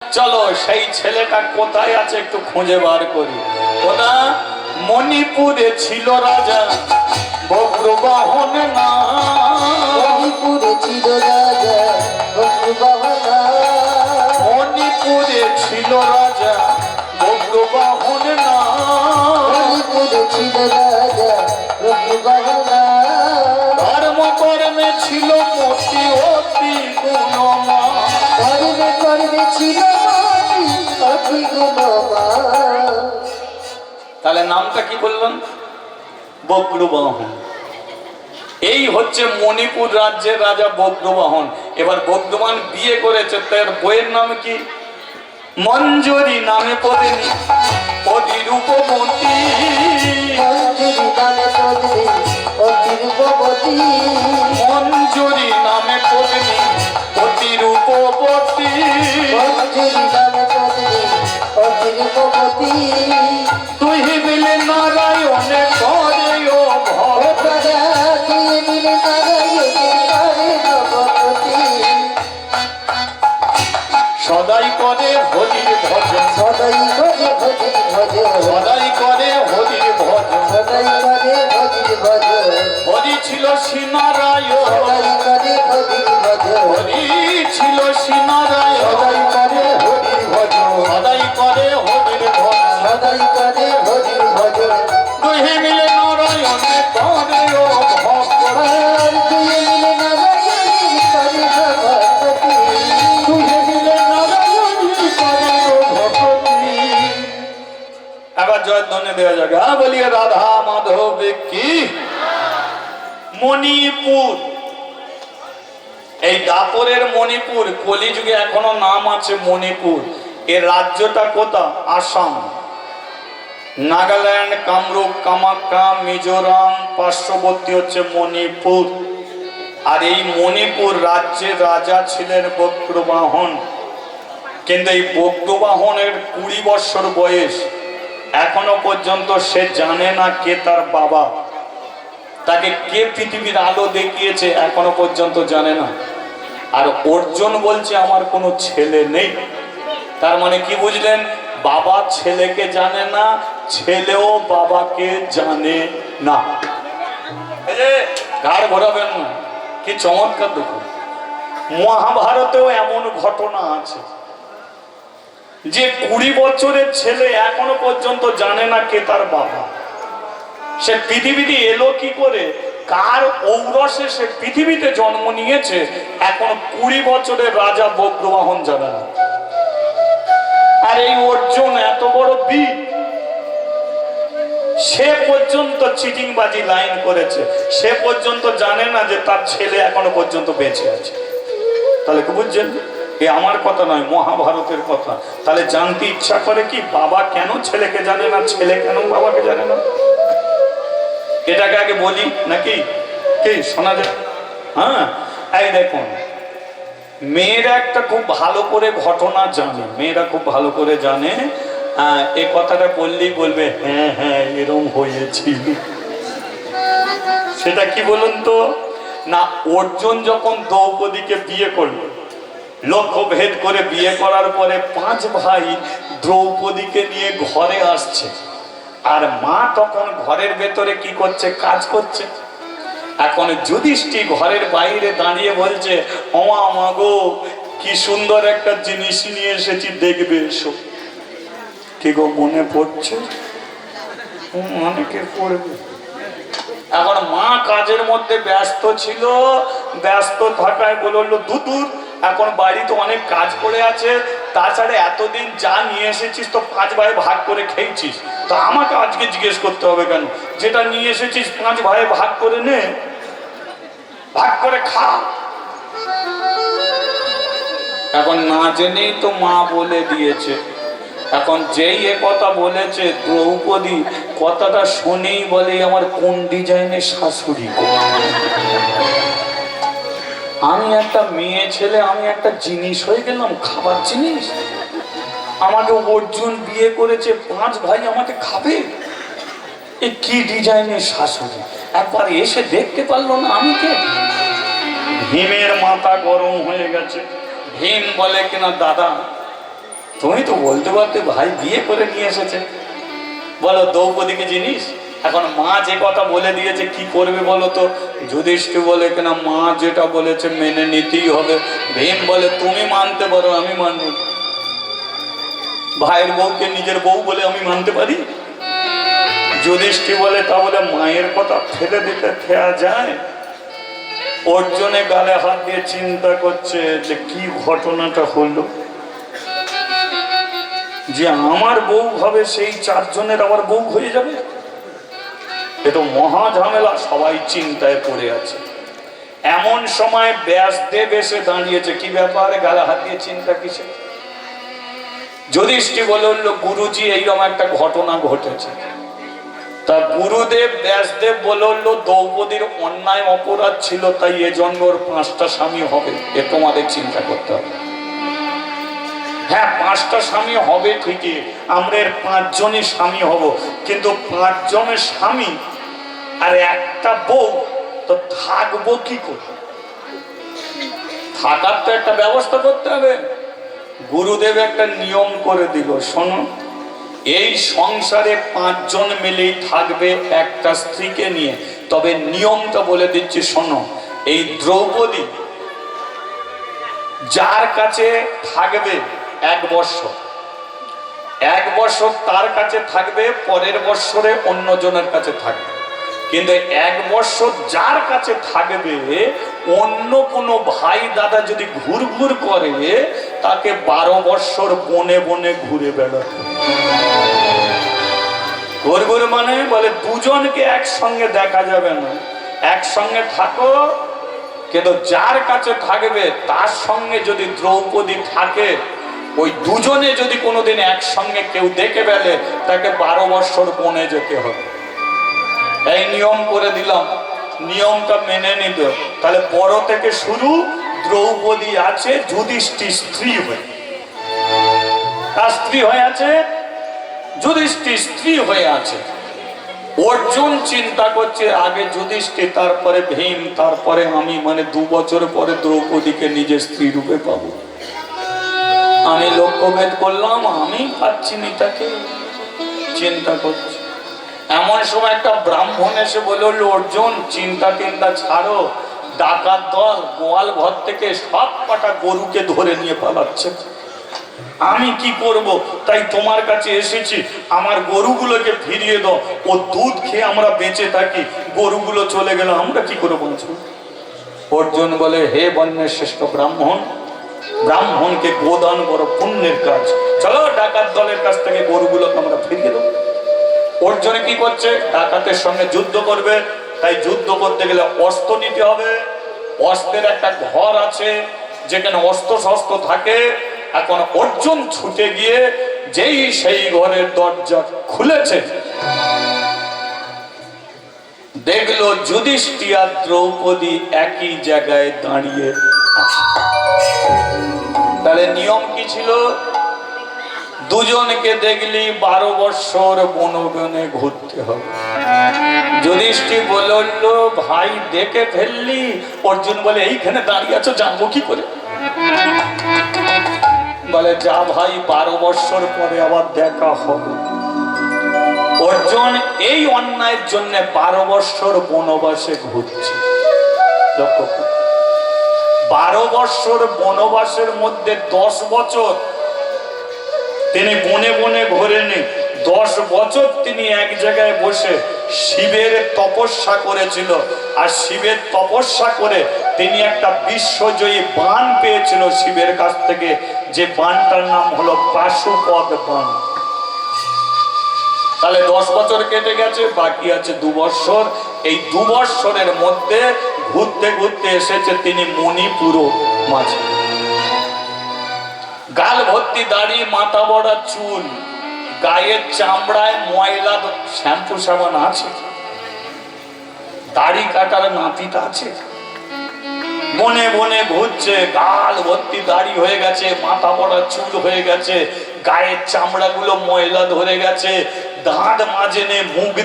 চলো সেই ছেলেটা কোথায় আছে একটু খুঁজে বার করি। ওটা মণিপুরে ছিল রাজা বক্রবাহন না। মণিপুরে ছিল রাজা বক্রবাহন। মণিপুরে ছিল রাজা বক্রবাহন না। মণিপুরে ছিল রাজা বক্রবাহন। ধর্ম কর্মে ছিল মতি অতি গুণমান। কর্মে কর্মে ছিল মতি অতি গুণমান। তাহলে নামটা কি বললাম? বক্রবাহন। এই হচ্ছে মণিপুর রাজ্যের রাজা বক্রবাহন। এবার বক্রবাহন বিয়ে করেছে, তার বইয়ের নাম কি? মঞ্জুরি নামে পড়েনি অতি রূপবতী। মঞ্জুরি নামে পদ্মী অতি রূপবতী। মঞ্জুরি নামে পড়েনি অতি রূপবতী। মঞ্জুরি নামে পদ্মী অতি রূপবতী। তুই মিলে নারায়ণে করে ও ভক্ত। সদাই করে হরির ভজন। সদাই করে ভজির ভজন। সদাই করে হরির ভজন। সদাই করে ভজির ভজন। হরি ছিল শ্রীনারায়ণ। সদাই করে ভজির ভজন। হরি ছিল শ্রীনারায়ণ। সদাই করে হরির ভজন। সদাই করে হরির ভজন। সদাই করে হরির ভজন। দুই মিলে নারায়ণে করে ও ভক্ত। আর দুই মিলে নারায়ণী করে ভগবতী। দুই মিলে নারায়ণী করে ও ভক্তি। এবার জয়ধ্বনি দেওয়া যাবে। বলিয়ে রাধা মাধব কি। মণিপুর, এই দাপরের মণিপুর, কলিযুগে এখনো নাম আছে মণিপুর। এর রাজ্যটা কোথা? আসাম, নাগাল্যান্ড, কামরূপ, কামাখ্যা, মিজোরাম, পার্শ্ববর্তী হচ্ছে মণিপুর। আর এই মণিপুর রাজ্যের রাজা ছিলেন বক্রবাহন। কিন্তু এই বক্রবাহনের 20 বছর বয়স, এখনো পর্যন্ত সে জানে না কে তার বাবা, তাকে কে পৃথিবীর আলো দেখিয়েছে এখনো পর্যন্ত জানে না। আর অর্জুন বলছে আমার কোনো ছেলে নেই। তার মানে কি বুঝলেন? বাবা ছেলেকে জানে না, ছেলেও বাবাকে জানে না। এই যে ঘাড় ঘোরাবেন না, কি চমৎকার দেখুন। মহাভারতেও এমন ঘটনা আছে যে 20 বছরের ছেলে এখনো পর্যন্ত জানে না কে তার বাবা। সে পৃথিবীতে এলো কি করে, কার ঔরসে সে পৃথিবীতে জন্ম নিয়েছে, এখন 20 বছরের রাজা বক্রবাহন জানে না। আর এই অর্জুন এত বড় বীর, সে পর্যন্ত চিটিংবাজি লাইন করেছে, সে পর্যন্ত জানে না যে তার ছেলে এখনো পর্যন্ত বেঁচে আছে। তাহলে কি বুঝছেন? এ আমার কথা নয়, মহাভারতের কথা। তাহলে জানতে ইচ্ছা করে কি, বাবা কেন ছেলেকে জানে না, ছেলে কেন বাবাকে জানে না? এটাকে আগে বলি নাকি কি শোনা যায়? হ্যাঁ, এই দেখুন, মেয়েরা একটা খুব ভালো করে ঘটনা জানে, মেয়েরা খুব ভালো করে জানে। এই কথাটা বললেই বলবে হ্যাঁ হ্যাঁ এরম হয়েছিল। সেটা কি বলুন তো? না, অর্জুন যখন দ্রৌপদীকে বিয়ে করলো, লক্ষ্য ভেদ করে বিয়ে করার পরে 5 ভাই দ্রৌপদীকে নিয়ে ঘরে আসছে। আর মা তখন ঘরের ভেতরে কি করছে? কাজ করছে। এখন যুধিষ্ঠির ঘরের বাইরে দাঁড়িয়ে বলছে, ওমা মাগো, কি সুন্দর একটা জিনিস নিয়ে এসেছি, দেখবে এসো। কি গো, মনে পড়ছে? অনেকে পড়বে। এখন মা কাজের মধ্যে ব্যস্ত ছিল, ব্যস্ত থাকায় বললো দুদূর, এখন বাড়িতে অনেক কাজ পড়ে আছে, তাছাড়া এতদিন যা নিয়ে এসেছিস তো 5 ভাই ভাগ করে খেয়েছিস, তো আমাকে আজকে জিজ্ঞেস করতে হবে কেন? যেটা নিয়ে এসেছিস 5 ভাই ভাগ করে নে, ভাগ করে খা। এখন না জেনেই তো মা বলে দিয়েছে। এখন যেই এ কথা বলেছে, দ্রৌপদী কথাটা শুনেই বলে আমার কোন ডিজাইনের শাশুড়ি। আমি একটা মেয়ে ছেলে, আমি একটা জিনিস হয়ে গেলাম, খাবার জিনিস। আমাকে অর্জুন বিয়ে করেছে, 5 ভাই আমাকে খাবে। এ কি ডিজাইনের শাশুড়ি, একবার এসে দেখতে পারলো না আমি কে? ভীমের মাথা গরম হয়ে গেছে। ভীম বলে কিনা, দাদা তুমি তো বলতে বলতে ভাই বিয়ে করে নিয়ে এসেছে, বলো দ্রৌপদীকে জিনিস। এখন মা যে কথা বলে দিয়েছে কি করবে বলো তো? যুধিষ্ঠির বলে কিনা মা যেটা বলেছে মেনে নিতেই হবে। ভীম বলে তুমি মানতে পারো, আমি মানব। ভাইয়ের বউকে নিজের বউ বলে আমি মানতে পারি? যুধিষ্ঠির বলে তা বলে মায়ের কথা ফেলে দিতে খেয়া যায়? অর্জুনে গালে হাত দিয়ে চিন্তা করছে যে কি ঘটনাটা হলো, যে আমার বউ হবে সেই চারজনের আবার বউ হয়ে যাবে। এ তো মহা ঝামেলা, সবাই চিন্তায় পড়ে আছে। এমন সময় ব্যাসদেব এসে দাঁড়িয়েছে। কি ব্যাপারে গালে হাত দিয়ে চিন্তা কিসে? যুধিষ্ঠির বলল গুরুজি এইরকম একটা ঘটনা ঘটেছে। তা গুরুদেব ব্যাসদেব বলল দ্রৌপদীর অন্যায় অপরাধ ছিল, তাই এ জন্ম ওর 5টা স্বামী হবে, এ তোমাদের চিন্তা করতে হবে। হ্যাঁ 5টা স্বামী হবে ঠিকই, আমরা এর 5 জনই স্বামী হব, কিন্তু 5 জনের স্বামী আর একটা বউ, তো থাকবো কি করে? থাকার তো একটা ব্যবস্থা করতে হবে। গুরুদেব একটা নিয়ম করে দিল, শোনো এই সংসারে 5 জন মিলেই থাকবে একটা স্ত্রীকে নিয়ে। তবে নিয়মটা বলে দিচ্ছি শোনো, এই দ্রৌপদী যার কাছে থাকবে 1 বৎসর, 1 বৎসর তার কাছে থাকবে, পরের বৎসরে অন্যজনের কাছে থাকবে। কিন্তু 1 বৎসর যার কাছে থাকবে, অন্য কোনো ভাই দাদা যদি ঘুর ঘুর করে তাকে 12 বৎসর বনে বনে ঘুরে বেড়াতে। ঘুর ঘুর মানে বলে দুজনকে একসঙ্গে দেখা যাবে না, একসঙ্গে থাকো, কিন্তু যার কাছে থাকবে তার সঙ্গে যদি দ্রৌপদী থাকে, ওই দুজনে যদি কোনোদিন একসঙ্গে কেউ দেখে ফেলে তাকে 12 বৎসর বনে যেতে হবে। এই নিয়ম করে দিলাম, নিয়মটা মেনে নিত। তাহলে বড় থেকে শুরু, দ্রৌপদী আছে যুধিষ্ঠির স্ত্রী হয়ে, তার স্ত্রী হয়ে আছে, যুধিষ্ঠির স্ত্রী হয়ে আছে। অর্জুন চিন্তা করছে আগে যুধিষ্ঠির, তারপরে ভীম, তারপরে আমি, মানে 2 বছর পরে দ্রৌপদীকে নিজের স্ত্রী রূপে পাবো। আমি লক্ষ্যভেদ করলাম, আমি পাচ্ছি না, তাকে চিন্তা করছি। এমন সময় একটা ব্রাহ্মণ এসে বলল অর্জুন চিন্তা টিন্তা ছাড়ো, ডাকাত দল গোয়াল ঘর থেকে সব কটা গরুকে ধরে নিয়ে পালাচ্ছে, আমি কি করব? তাই তোমার কাছে এসেছি, আমার গরুগুলোকে ফিরিয়ে দাও, ও দুধ খেয়ে আমরা বেঁচে থাকি, গরুগুলো চলে গেল আমরা কি করে বাঁচব? অর্জুন বলে হে বন্যের শ্রেষ্ঠ ব্রাহ্মণ, ব্রাহ্মণকে গোদান বড় পুণ্যের কাজ, চলো ডাকাত দলের কাছ থেকে গরুগুলোকে আমরা ফিরিয়ে দেবো। অর্জুন কি করছে? ডাকাতের সঙ্গে যুদ্ধ করবে, তাই যুদ্ধ করতে গেলে অস্ত্র নিতে হবে। অস্ত্রের একটা ঘর আছে যেখানে অস্ত্র শস্ত্র থাকে। এখন অর্জুন ছুটে গিয়ে যেই সেই ঘরের দরজা খুলেছে, দেখলো যুধিষ্ঠির আর দ্রৌপদী একই জায়গায় দাঁড়িয়ে আছে। তাহলে নিয়ম কি ছিল? দুজনকে দেখলি 12 বৎসর বনে ঘুরতে হবে। যুধিষ্ঠির বলল ভাই দেখে ফেললি? অর্জুন বলে এইখানে দাঁড়িয়ে আছো, জানবো কি করে? বলে যা ভাই 12 বৎসর পরে আবার দেখা হবে। অর্জুন এই অন্যায়ের জন্য 12 বৎসর বনবাসে ঘুরছে। 12 বৎসর বনবাসের মধ্যে 10 বছর তিনি বনে বনে ঘোরেনি, 10 বছর তিনি এক জায়গায় বসে শিবের তপস্যা করেছিল। আর শিবের তপস্যা করে তিনি একটা বিশ্বজয়ী বাণ পেয়েছিল শিবের কাছ থেকে, যে বাণটার নাম হলো পাশুপদ বাণ। তাহলে 10 বছর কেটে গেছে, বাকি আছে 2 বৎসর। এই 2 বৎসরের মধ্যে ঘুরতে ঘুরতে এসেছে তিনি মণিপুর মাঝে। গাল ভর্তি দাড়ি, মাথা বড়া চুল, গায়ের চামড়ায় ময়লা, শ্যাম্পু সাবান আছে, দাড়ি কাটার নাতিটা আছে, বনে বনে ঘুরছে, গাল ভর্তি দাড়ি হয়ে গেছে, মাথা বড়া চুল হয়ে গেছে, গায়ের চামড়া গুলো ময়লা ধরে গেছে, দাঁত মাজেনে, মুখ,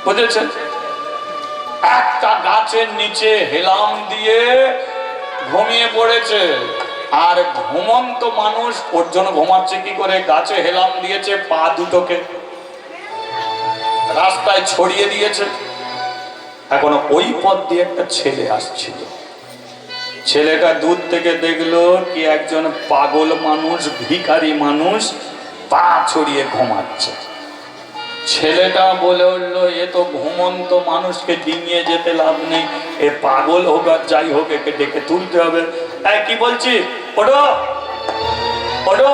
বুঝেছেন? একটা গাছের নিচে হেলাম দিয়ে ঘুমিয়ে পড়েছে। আর ঘুমন্ত মানুষ ওর জন্য ঘুমাচ্ছে কি করে, গাছে হেলাম দিয়েছে, পা দুটোকে রাস্তায় ছড়িয়ে দিয়েছে। এখন ওই পথ দিয়ে একটা ছেলে আসছিল, ছেলেটা দূর থেকে দেখলো কি একজন পাগল মানুষ, ভিখারি মানুষ পা ছড়িয়ে ঘুমাচ্ছে। ছেলেটা বলে উঠলো, এ তো ঘুমন্ত মানুষকে ডিঙিয়ে যেতে লাভ নেই, এ পাগল হোক আর যাই হোক, একে ডেকে তুলতে হবে। কি বলছি, ওঠো ওঠো।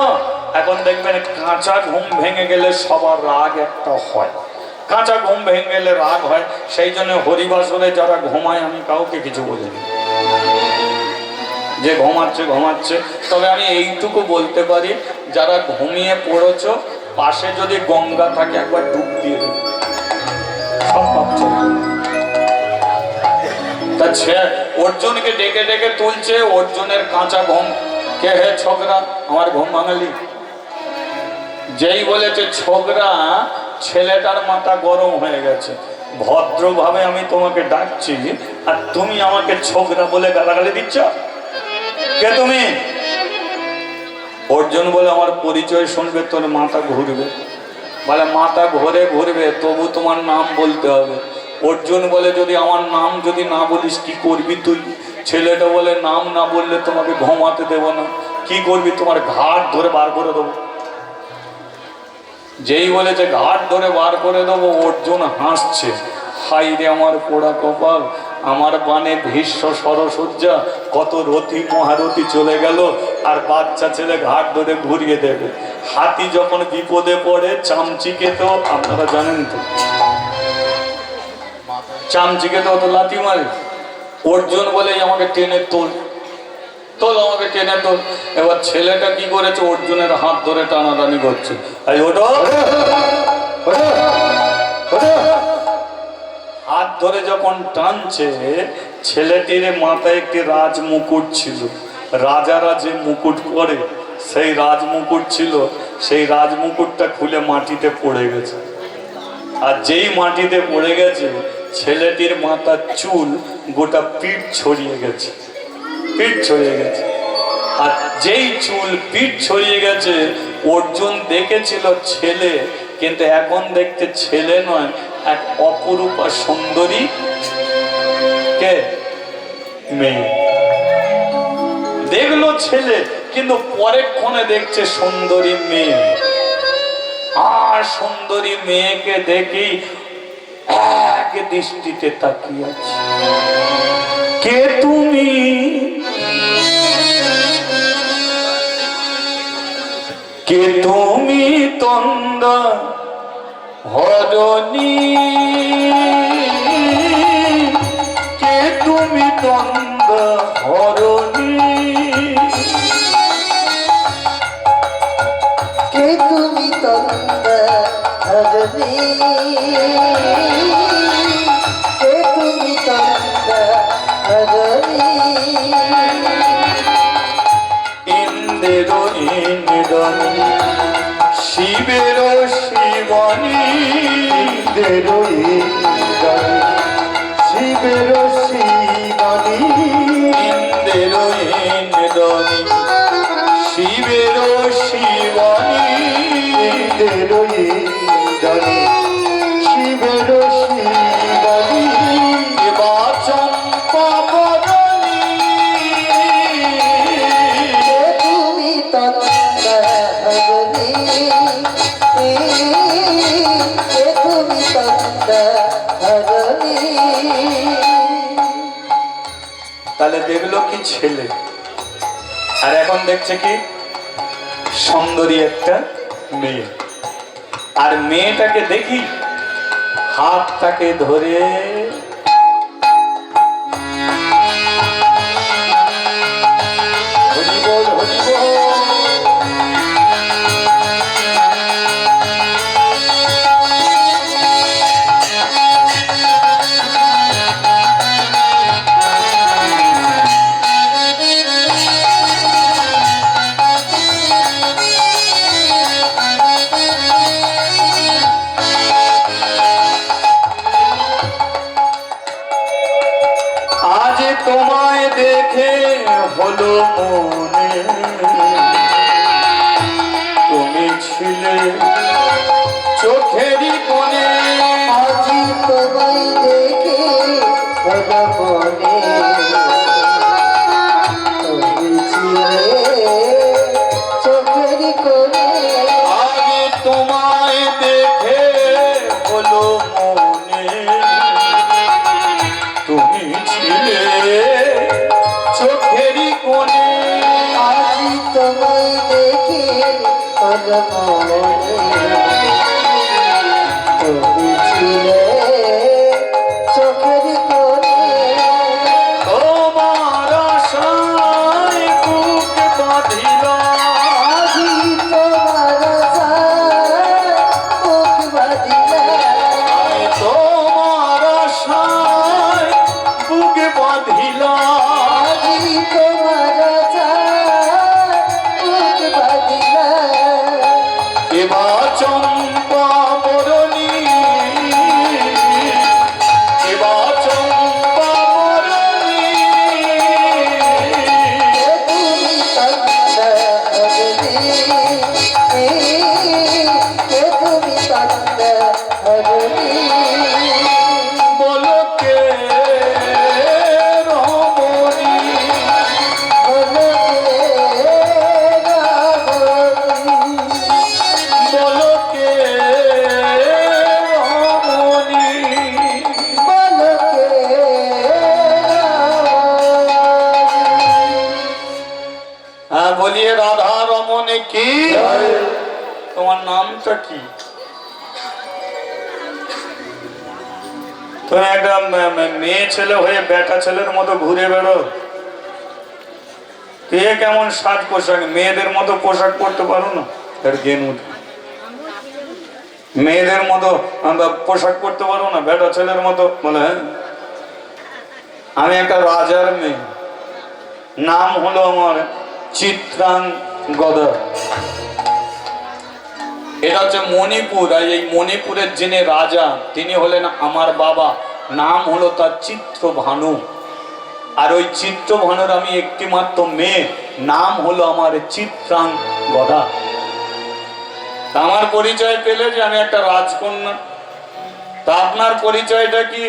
এখন দেখবেন কাঁচা ঘুম ভেঙে গেলে সবার রাগ একটা হয়, কাঁচা ঘুম ভেঙে গেলে রাগ হয়। সেই জন্য হরিবাসরে যারা ঘুমায় আমি কাউকে কিছু বলিনি, যে ঘুমাচ্ছে ঘুমাচ্ছে। তবে আমি এইটুকু বলতে পারি, যারা ঘুমিয়ে পড়েছ পাশে যদি গঙ্গা থাকে একবার ডুব দিয়ে দেবে, সব পাপ চলে যাবে। তা অর্জুনকে ডেকে ডেকে তুলছে, অর্জুনের কাঁচা ঘুম। কে হে ছোকরা, আমার ঘুম ভাঙালি? যেই বলেছে ছোকরা, ছেলেটার মাথা গরম হয়ে গেছে। ভদ্রভাবে আমি তোমাকে ডাকছি আর তুমি আমাকে ছোকরা বলে গালাগালি দিচ্ছ, কে তুমি? অর্জুন বলে, আমার পরিচয় শুনবে তোর মাথা ঘুরবে। বলে মাথা ঘুরে ঘুরবে, তবু তোমার নাম বলতে হবে। অর্জুন বলে, যদি আমার নাম যদি না বলিস কি করবি তুই? ছেলেটা বলে, নাম না বললে তোমাকে ঘুমাতে দেব না। কি করবি? তোমার ঘাট ধরে বার করে দেবো। যেই বলেছে ঘাট ধরে বার করে দেবো, অর্জুন হাসছে, হাই রে আমার পোড়া কপাল, আমার বানে ভীষ্ম সরসজ্জা, কত রথী মহারথী চলে গেল, আর বাচ্চা ছেলে ঘাট ধরে ঘুরিয়ে দেবে। হাতি যখন বিপদে পড়ে চামচিকে, তো আপনারা জানেন তো, চামচিকে তো লাথি মারে। অর্জুন বলে, আমাকে টেনে তোল, তোল আমাকে টেনে তোল। এবার ছেলেটা কি করেছে, অর্জুনের হাত ধরে টানাটানি করছে, এই ওঠো। হাত ধরে যখন টানছে, ছেলেটির মাথায় একটি রাজ মুকুট ছিল। রাজারা যে মুকুট পরে, সেই রাজ মুকুট ছিল, সেই রাজ মুকুটটা খুলে মাটিতে পড়ে গেছে। আর যেই মাটিতে পড়ে গেছে, ছেলেটির মাথার চুল গোটা পিঠ ছড়িয়ে গেছে, পিঠ ছড়িয়ে গেছে। আর যেই চুল পিঠ ছড়িয়ে গেছে, অর্জুন দেখেছিল ছেলে, কিন্তু এখন দেখতে ছেলে নয়, এক অপরূপা সুন্দরী কে মেয়ে। দেখলো ছেলে, কিন্তু পরেক্ষণে দেখছে সুন্দরী মেয়ে। আর সুন্দরী মেয়েকে দেখি এক দৃষ্টিতে তাকিয়ে আছে। কে তুমি? কে তুমি তন্দা হরণী? কে তুমি তন্দা হরণী? কে তুমি তন্দা হরণী? কে তুমি তন্দা হরণী? ইন্দ্র ইন্দ্রণী, শিবের শিবনী। ইন্দ্র ইন্দ্রণী, শিবের শিবনী। ইন্দ্র ইন্দ্রণী, শিবের শিবনী। ইন্দ্র ইন্দ্রণী, শিবের শিবনী। এবা চম্পা বদনী। কে তুমি তন্দা হরণী? কে তুমি তন্দা হরণী? তাহলে দেখলো কি ছেলে, আর এখন দেখছে কি সুন্দরী একটা মেয়ে। আর মেয়েটাকে দেখি হাতটাকে ধরে হরি বল হরি বল। চোখেরই কোণে আজি তোমায় দেখে হলো মনে তুমি ছিলে চোখের কোণে আগে তোমায় দেখে হলো মনে তুমি ছিলে চোখেরই কোণে আজি তোমায় দেখে হলো মনে তুমি ছিলে চোখের কোণে তোমার আশায় বুক বাঁধিল আজি তোমার মুখ বাঁধিলা আমি তোমার আশায় বুক বাঁধিল আজি তোমার মুখ বাঁধিলা এবার চম্পা বরণী এবার চম্পা বরণী তুমি তন্দ্রা হরণী তুমি তন্দ্রা হরণী বলো কে রমণী বলো বলো কে রমণী হ্যাঁ বলিয়ে রাধা রমণী কি তোমার নামটা কি তুমি একটা মেয়ে ছেলে হয়ে বেটা ছেলের মতো ঘুরে বেড়ো কে কেমন সাজ পোশাক মেয়েদের মতো পোশাক পরতে পারো না এর জ্ঞান উঠে মেয়েদের মতো পোশাক পরতে পারো না বেটা ছেলের মতো বলে হ্যাঁ আমি একটা রাজার মেয়ে নাম হলো আমার চিত্রাঙ্গদা এটা হচ্ছে মণিপুর আর এই মণিপুরের যিনি রাজা তিনি হলেন আমার বাবা নাম হলো তার চিত্রভানু আর ওই চিত্রভানুর আমি একটি মাত্র মেয়ে নাম হলো আমার চিত্রাঙ্গদা আমার পরিচয় পেলে যে আমি একটা রাজকন্যা তা আপনার পরিচয়টা কি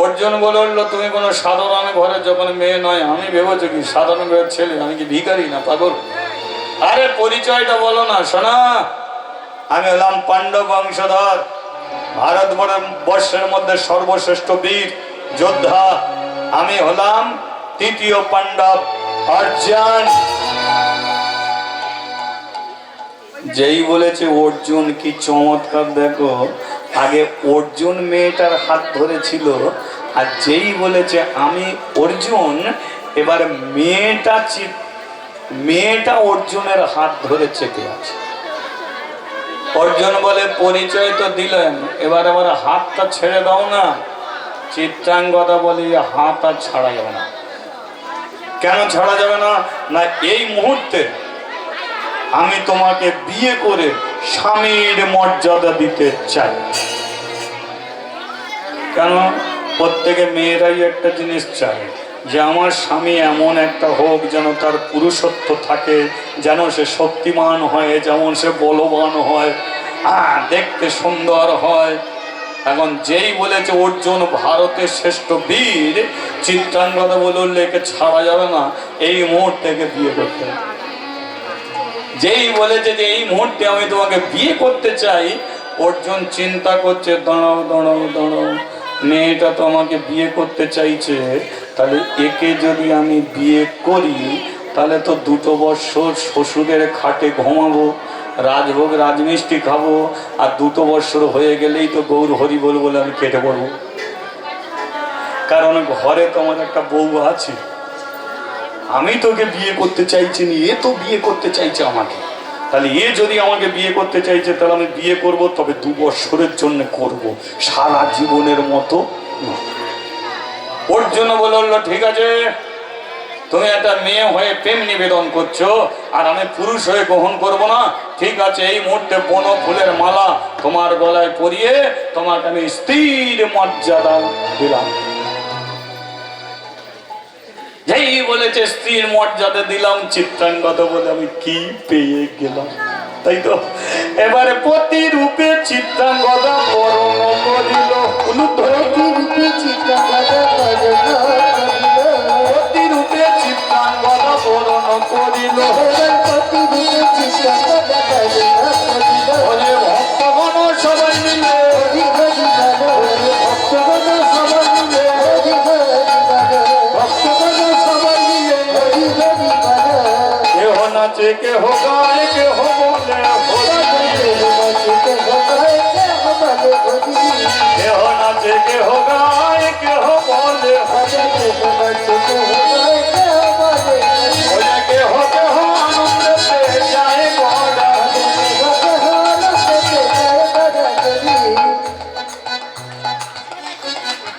অর্জুন বললো তুমি কোনো সাধারণ ঘরের যখন মেয়ে নয় আমি ভেবেছি কি সাধারণ ঘরের ছেলে আমি কি ভিখারি না পাগল আরে পরিচয়টা বলো না শোনা আমি হলাম পাণ্ডব বংশধর ভারতবর্ষের মধ্যে সর্বশ্রেষ্ঠ বীর যোদ্ধা আমি হলাম তৃতীয় পাণ্ডব অর্জুন যেই বলেছে অর্জুন কি চমৎকার দেখো আগে অর্জুন মেয়েটার হাত ধরেছিল আর যেই বলেছে আমি অর্জুন এবার মেয়েটা অর্জুনের হাত ধরে চেপে আছে অর্জুন বলে পরিচয় তো দিলেন এবার হাতটা ছেড়ে দাও না চিত্রাঙ্গদা বলে হাত আর ছাড়া যাবে না কেন ছাড়া যাবে না না এই মুহূর্তে আমি তোমাকে বিয়ে করে স্বামীর মর্যাদা দিতে চাই কেন প্রত্যেকে মেয়েরাই একটা জিনিস চায় যে আমার স্বামী এমন একটা হোক যেন তার পুরুষত্ব থাকে যেন সে শক্তিমান হয় যেমন সে বলবান হয় দেখতে সুন্দর হয় এখন যেই বলেছে অর্জুন ভারতের শ্রেষ্ঠ বীর চিত্রাঙ্গদা বলল একে ছাড়া যাবে না এই মুহূর্তে বিয়ে করতে যেই বলেছে যে এই মুহূর্তে আমি তোমাকে বিয়ে করতে চাই অর্জুন চিন্তা করছে দাঁড়াও দাঁড়াও দাঁড়াও মেয়েটা তো আমাকে বিয়ে করতে চাইছে তাহলে একে যদি আমি বিয়ে করি তাহলে তো 2 বছর শ্বশুরের খাটে ঘুমাবো রাজভোগ রাজমিষ্টি খাবো আর 2 বছর হয়ে গেলেই তো গৌর হরি বল বলে আমি কেটে পড়বো কারণ ঘরে তো আমার একটা বউ আছে আমি তোকে বিয়ে করতে চাইছি না এ তো বিয়ে করতে চাইছে আমাকে তাহলে এ যদি আমাকে বিয়ে করতে চাইছে তাহলে আমি বিয়ে করব তবে 2 বছরের জন্য করব সারা জীবনের মতো ওর জন্য বলল ঠিক আছে তুমি একটা মেয়ে হয়ে প্রেম নিবেদন করছো আর আমি পুরুষ হয়ে গ্রহণ করব না ঠিক আছে এই মুহূর্তে বন ফুলের মালা তোমার গলায় পরিয়ে তোমাকে আমি স্ত্রীর মর্যাদা দিলাম যেই বলেছে স্ত্রীর মর্যাদা দিলাম চিত্রাঙ্গদা বলে আমি কি পেয়ে গেলাম তাই তো এবারে প্রতিরূপে চিত্রাঙ্গদা বরণ করিল প্রতিরূপে চিত্রাঙ্গদা বরণ করিল। প্রতিরূপে চিত্রাঙ্গদা বরণ করিল প্রতিরূপে চিত্রাঙ্গদা বরণ করিল। বলে ভক্তগণ সবাই মিলে হরি হরি বল, ভক্তগণ সবাই মিলে হরি হরি বল, ভক্তগণ সবাই মিলে হরি হরি বল। কেহ নাচে কেহ গায় কেহ বলে কেহ নাচে কেহ গায় কেহ বলে বলে কেহ কেহ আনন্দে যায় গড়া।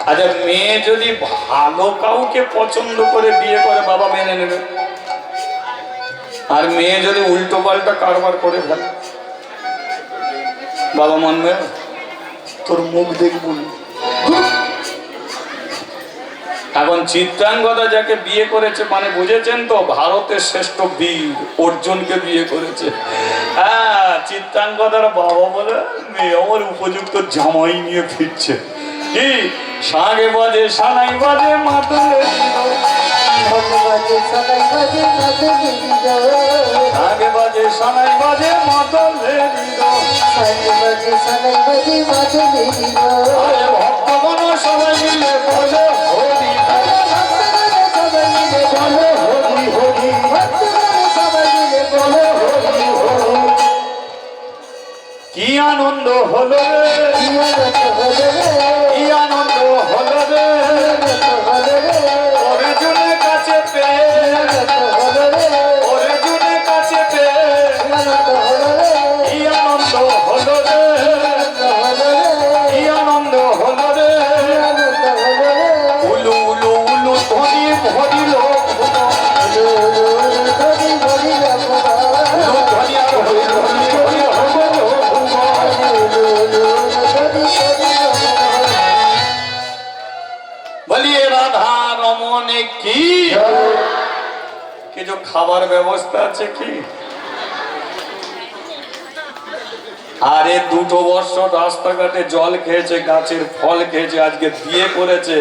আচ্ছা মেয়ে যদি ভালো কাউকে পছন্দ করে বিয়ে করে বাবা মেনে নেবে, আর মেয়ে যদি উল্টো পাল্টা কারবার করে ফেলে বাবা মানবে? তোর মুখ দেখব না। এখন চিত্রাঙ্গদা যাকে বিয়ে করেছে মানে বুঝেছেন তো, ভারতের শ্রেষ্ঠ বীর অর্জুনকে বিয়ে করেছে। হ্যাঁ, চিত্রাঙ্গদার বাবা বলে মেয়ে আমার উপযুক্ত জামাই নিয়ে ফিরছে। কি সাগে বাজে সানাই বাজে মাতলে সাগে বাজে সানাই বাজে মাতলে ভক্তগণ সবাই মিলে বলে হরি কি আনন্দ হলো রে, কি আনন্দ হলো রে অর্জুনের কাছে পেয়ে, অর্জুনের কাছে পেয়ে কি আনন্দ হলো রে, কি আনন্দ হলো রে উলু উলু উলু ধ্বনি ভরিল উলু ধ্বনি আর হরিল বলিয়ে রাধা রমনে কি কিছু খাবার ব্যবস্থা আছে কি? আরে 2 বছর রাস্তাঘাটে জল খেয়েছে, গাছের ফল খেয়েছে, আজকে বিয়ে করেছে,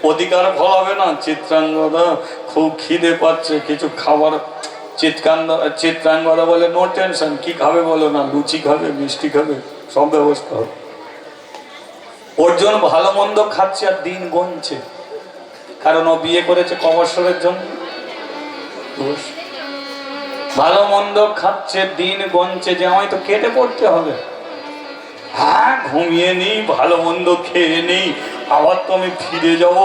অধিকার ফল হবে না? চিত্রাঙ্গদা খুব খিদে পাচ্ছে, কিছু খাবার। চিত্রাঙ্গদা বলে নো টেনশন, কি খাবে বলো না, লুচি খাবে, মিষ্টি খাবে, সব ব্যবস্থা হবে। অর্জুন ভালো মন্দ খাচ্ছে আর দিন গুনছে, কারণ ও বিয়ে করেছে কবশ্বরের জন্য। ভালো মন্দ খাচ্ছে, দিন গুনছে যে আমায় তো কেটে পড়তে হবে। হ্যাঁ, ঘুমিয়ে নি, ভালো মন্দ খেয়ে নেই, আবার তো আমি ফিরে যাব।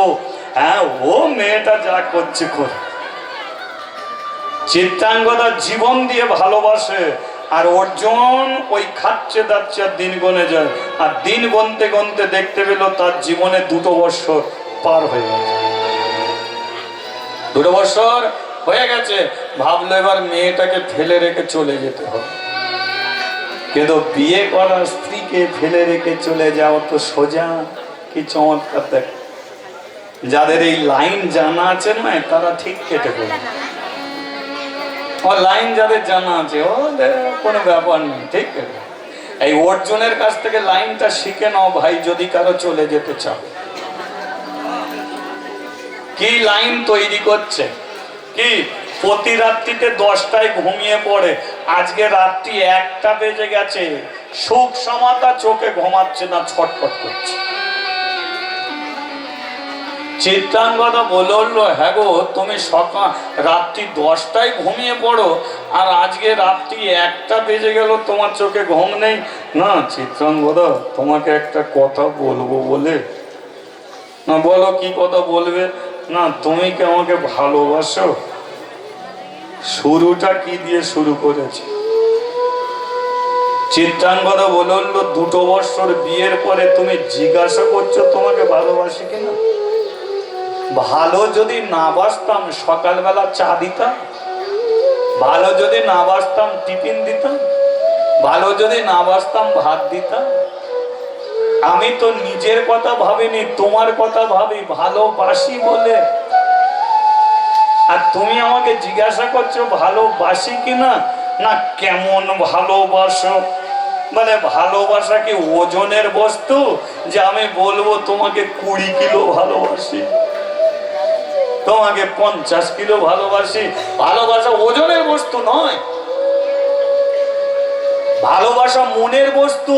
হ্যাঁ, ও মেয়েটা যা করছে কর। চিত্রাঙ্গদা জীবন দিয়ে ভালোবাসে, আর অর্জুন ওই খাচ্ছে দাচ্ছে আর দিন গনে যায়, আর দিন গনতে গনতে দেখতে পেল তার জীবনে 2 বছর পার হয়ে গেছে। 2 বছর হয়ে গেছে, ভাবলো এবার মেয়েটাকে ফেলে রেখে চলে যেতে হবে। কিন্তু বিয়ে করা স্ত্রীকে ফেলে রেখে চলে যাওয়া তো সোজা? কি চমৎকার! দেখ, যাদের এই লাইন জানা আছে না তারা ঠিক কেটে পড়বে। ও লাইন যাদের জানা আছে ও কোনো ব্যাপার নেই, ঠিক আছে। এই অর্জুনের কাছ থেকে লাইনটা শিখে নাও ভাই, যদি কারো চলে যেতে চাও। কি লাইন তৈরি করছে? কি প্রতি রাত্রিতে 10টায় ঘুমিয়ে পড়ে, আজকে রাত্রি 1টা বেজে গেছে, সুখ সমাতা চোখে ঘুমাচ্ছে না, ছটফট করছে। চিত্রাঙ্গদা বলল, হ্যাঁ গো, তুমি সকাল রাত্রি 10টায় ঘুমিয়ে পড়ো, আর আজকে রাত্রি 1টা বেজে গেল, তোমার চোখে ঘুম নেই? না চিত্রাঙ্গদা, তোমাকে একটা কথা বলবো বলে। না বলো, কি কথা বলবে? না, তুমি কি আমাকে ভালোবাসো? শুরুটা কি দিয়ে শুরু করেছে? চিত্রাঙ্গদা বলল, 2 বছর বিয়ের পরে তুমি জিজ্ঞাসা করছো তোমাকে ভালোবাসি কিনা? ভালো যদি না বাসতাম সকালবেলা চা দিতাম, ভালো যদি না বাসতাম টিফিন দিতাম, ভালো যদি না বাসতাম ভাত দিতাম। আমি তো নিজের কথা ভাবিনি, তোমার কথা ভাবি, ভালোবাসি বলে। আর তুমি আমাকে জিজ্ঞাসা করছো ভালোবাসি কিনা? না কেমন ভালোবাসো? মানে ভালোবাসা কি ওজনের বস্তু যে আমি বলবো তোমাকে 20 কিলো ভালোবাসি, তোমাকে 50 কিলো ভালোবাসি? ভালোবাসা ওজনের বস্তু নয়, ভালোবাসা মনের বস্তু।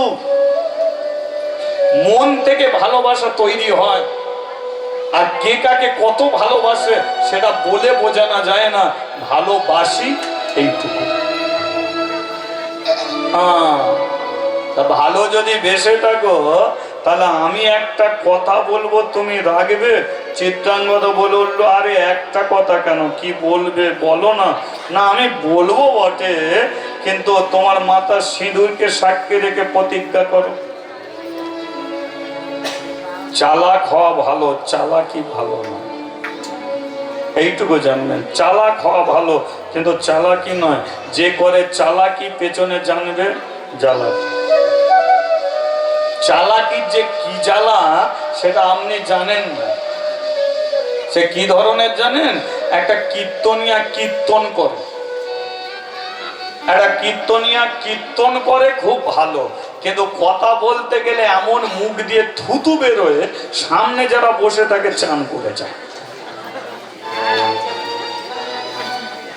মন থেকে ভালোবাসা তৈরি হয়, আর কে কাকে কত ভালোবাসে সেটা বলে বোঝানো যায় না। ভালোবাসি এইটুকু। তা ভালো যদি বেসে থাকো তাহলে আমি একটা কথা বলবো, তুমি রাখবে? চিত্রাঙ্গদা বলে উঠলো, আরে একটা কথা কেন, কি বলবে বলো না। না আমি বলবো বটে, কিন্তু তোমার মাথার সিঁদুরকে সাক্ষী রেখে প্রতিজ্ঞা করো। চালাক হওয়া ভালো, চালাকি ভালো না, এইটুকু জানবেন। চালাক হওয়া ভালো, কিন্তু চালাকি নয়। যে করে চালাকি পেছনে জানবে জ্বালাকি। চালাকির যে কি জ্বালা সেটা আপনি জানেন না। সে কি ধরনের জানেন? একটা কীর্তনিয়া কীর্তন করে, একটা কীর্তনিয়া কীর্তন করে খুব ভালো, কিন্তু কথা বলতে গেলে এমন মুখ দিয়ে থুতু বেরোয়, সামনে যারা বসে থাকে চান করে যায়।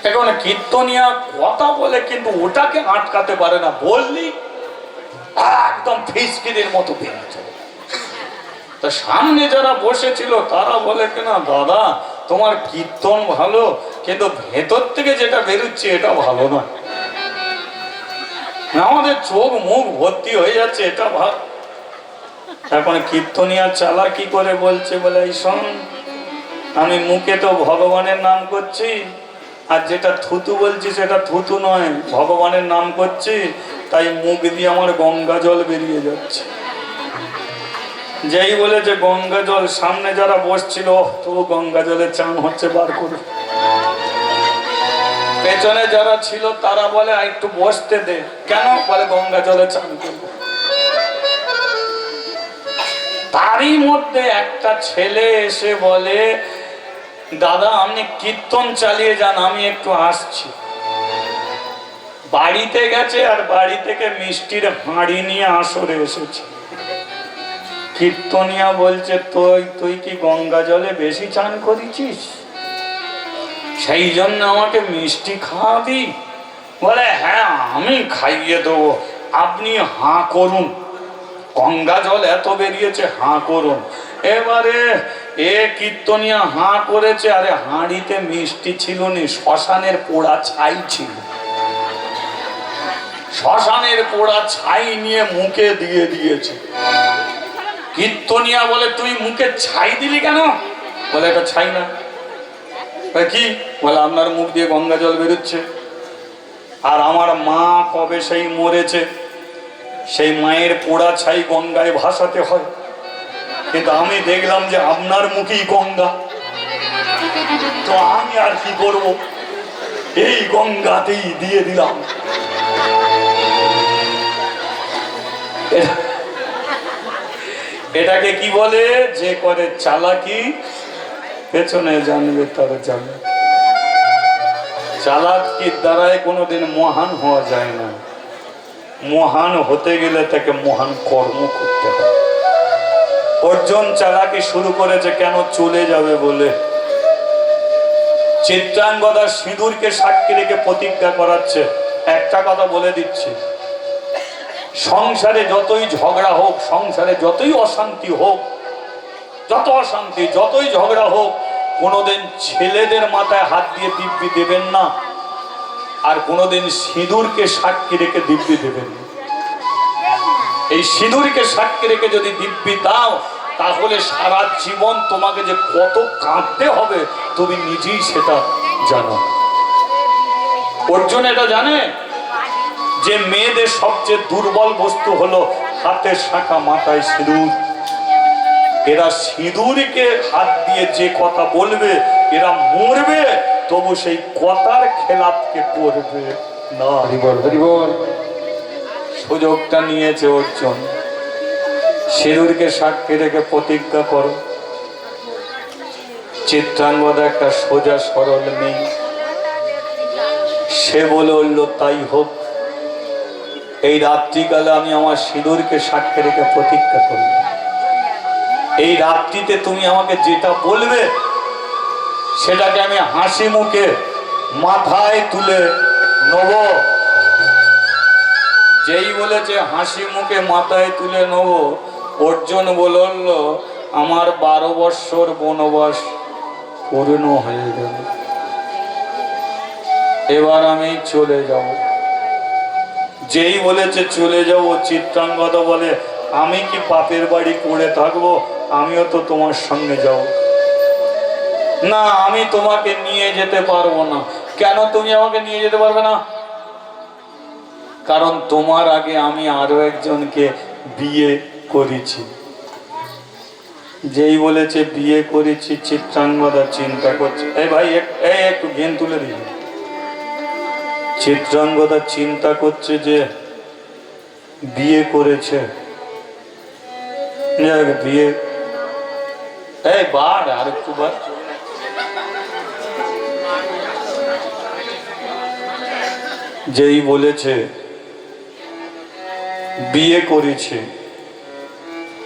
এখন কীর্তনিয়া কথা বলে কিন্তু ওটাকে আটকাতে পারে না, বললি একদম ফিসকিরির মতো বেরিয়ে চলে। তা সামনে যারা বসেছিল তারা বলে কিনা, দাদা তোমার কীর্তন ভালো, কিন্তু ভেতর থেকে যেটা বেরোচ্ছে এটা ভালো নয়, আমাদের চোখ মুখ ভর্তি হয়ে যাচ্ছে, এটা ভাব। এখন কীর্তনিয়া চালা কি করে বলছে, বলে এই শোন, আমি মুখে তো ভগবানের নাম করছি, আর যেটা থুতু বলছি সেটা থুতু নয়, ভগবানের নাম করছি, তাই মুখ দিয়ে আমার গঙ্গা জল বেরিয়ে যাচ্ছে। যেই বলেছে গঙ্গা জল, সামনে যারা বসছিল, তো গঙ্গা জলে চান হচ্ছে, বার করে। পেছনে যারা ছিল তারা বলে একটু বসতে দে, কেন? বলে গঙ্গা জলে চান করবো। তারই মধ্যে একটা ছেলে এসে বলে, দাদা আপনি কীর্তন চালিয়ে যান, আমি একটু আসছি। বাড়িতে গেছে, আর বাড়ি থেকে মিষ্টির হাঁড়ি নিয়ে আসরে এসেছে। কীর্তনিয়া বলছে, তুই কি গঙ্গা জলে বেশি চান করেছিস, সেই জন্য আমাকে মিষ্টি খাওয়াবি? বলে হ্যাঁ আমি খাইয়ে দেবো, আপনি হাঁ করুন, গঙ্গা জল এত বেরিয়েছে, হাঁ করুন। এবারে এ কীর্তনিয়া হাঁ করেছে, আরে হাঁড়িতে মিষ্টি ছিল না, শ্মশানের পোড়া ছাই ছিল। শ্মশানের পোড়া ছাই নিয়ে মুখে দিয়ে দিয়েছে। কীর্তনিয়া বলে, তুই মুখে ছাই দিলি কেন? বলে এটা ছাই না। কি? বলে আপনার মুখ দিয়ে গঙ্গা জল বেরোচ্ছে, আর আমার মা কবে সেই মরেছে, সেই মায়ের পোড়া ছাই গঙ্গায় ভাসাতে হয়, কিন্তু আমি দেখলাম যে আপনার মুখেই গঙ্গা, তো আমি আর কি করব, এই গঙ্গাতেই দিয়ে দিলাম। এটাকে কি বলে? যে করে চালাকি পেছনে জানবে তারা জানে। চালাকির দ্বারাই কোনোদিন মহান হওয়া যায় না। মহান হতে গেলে তাকে মহান কর্ম করতে হয়। অর্জুন চালাকি শুরু করেছে কেন? চলে যাবে বলে। চিত্রাঙ্গদা সিঁদুরকে সাক্ষী রেখে প্রতিজ্ঞা করাচ্ছে, একটা কথা বলে দিচ্ছি, সংসারে যতই ঝগড়া হোক, সংসারে যতই অশান্তি হোক, যত অশান্তি যতই ঝগড়া হোক, কোনোদিন ছেলেদের মাথায় হাত দিয়ে দিব্যি দেবেন না, আর কোনোদিন সিঁদুরকে সাক্ষী রেখে দিব্যি দেবেন না। এই সিঁদুরকে সাক্ষী রেখে যদি দিব্যি দাও, তাহলে সারা জীবন তোমাকে যে কত কাঁদতে হবে তুমি নিজেই সেটা জানো। অর্জুন এটা জানে যে মেয়েদের সবচেয়ে দুর্বল বস্তু হলো হাতের শাখা, মাথায় সিঁদুর। এরা সিঁদুরকে হাত দিয়ে যে কথা বলবে, এরা মরবে, তবু সেই কথার খেলাপকে করবে না। সুযোগটা নিয়েছে অর্জুন, সিঁদুরকে সাক্ষী রেখে প্রতিজ্ঞা করো। চিত্রাঙ্গদা একটা সোজা সরল নেই, সে বলে উঠল, তাই হোক। এই রাত্রিকালে আমি আমার সিঁদুরকে সাক্ষী রেখে প্রতীক্ষা করব। এই রাত্রিতে তুমি আমাকে যেটা বলবে সেটাকে আমি হাসি মুখে মাথায় তুলে নেব। যেই বলেছে হাসি মুখে মাথায় তুলে নেব, অর্জুন বলল, আমার 12 বৎসর বনবাস পূর্ণ হয়ে গেল, এবার আমি চলে যাব। যেই বলেছে চলে যাব, চিত্রাঙ্গদা বলে, আমি কি বাপের বাড়ি পড়ে থাকবো? আমিও তো তোমার সঙ্গে যাব। না, আমি তোমাকে নিয়ে যেতে পারবো না। কেন তুমি আমাকে নিয়ে যেতে পারবে না? কারণ তোমার আগে আমি আরো একজনকে বিয়ে করেছি। যেই বলেছে বিয়ে করেছি, চিত্রাঙ্গদা চিন্তা করছে। এই ভাই একটু জ্ঞান তুলে দিই। চিত্রাঙ্গদা চিন্তা করছে যে বিয়ে করেছে, বিয়ে, এই বার আর একটু বার। যেই বলেছে বিয়ে করেছে,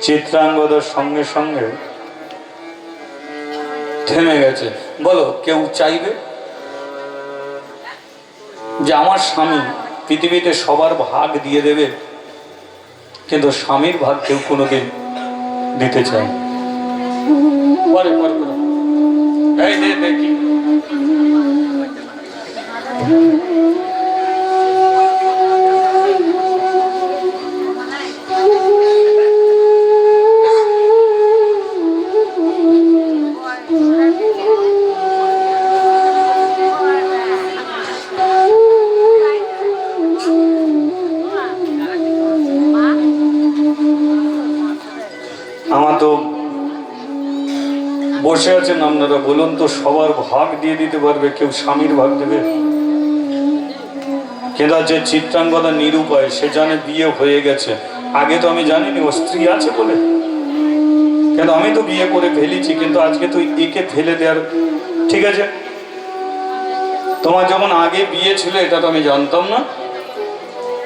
চিত্রাঙ্গদার সঙ্গে সঙ্গে থেমে গেছে। বলো, কেউ চাইবে যে আমার স্বামী পৃথিবীতে সবার ভাগ দিয়ে দেবে, কিন্তু স্বামীর ভাগ কেউ কোনোদিন দিতে চায়? এই দেখি বসে আছেন আপনারা, বলুন তো, সবার ভাগ দিয়ে দিতে পারবে কেউ স্বামীর ভাগ দেবে? কিন্তু যে চিত্রাঙ্গদা নিরুপায়, সে জানে বিয়ে হয়ে গেছে। আগে তো আমি জানিনি ও স্ত্রী আছে বলে, কিন্তু আমি তো বিয়ে করে ফেলেছি। কিন্তু আজকে তো একে ফেলে দেওয়ার, ঠিক আছে, তোমার যখন আগে বিয়ে ছিল এটা তো আমি জানতাম না।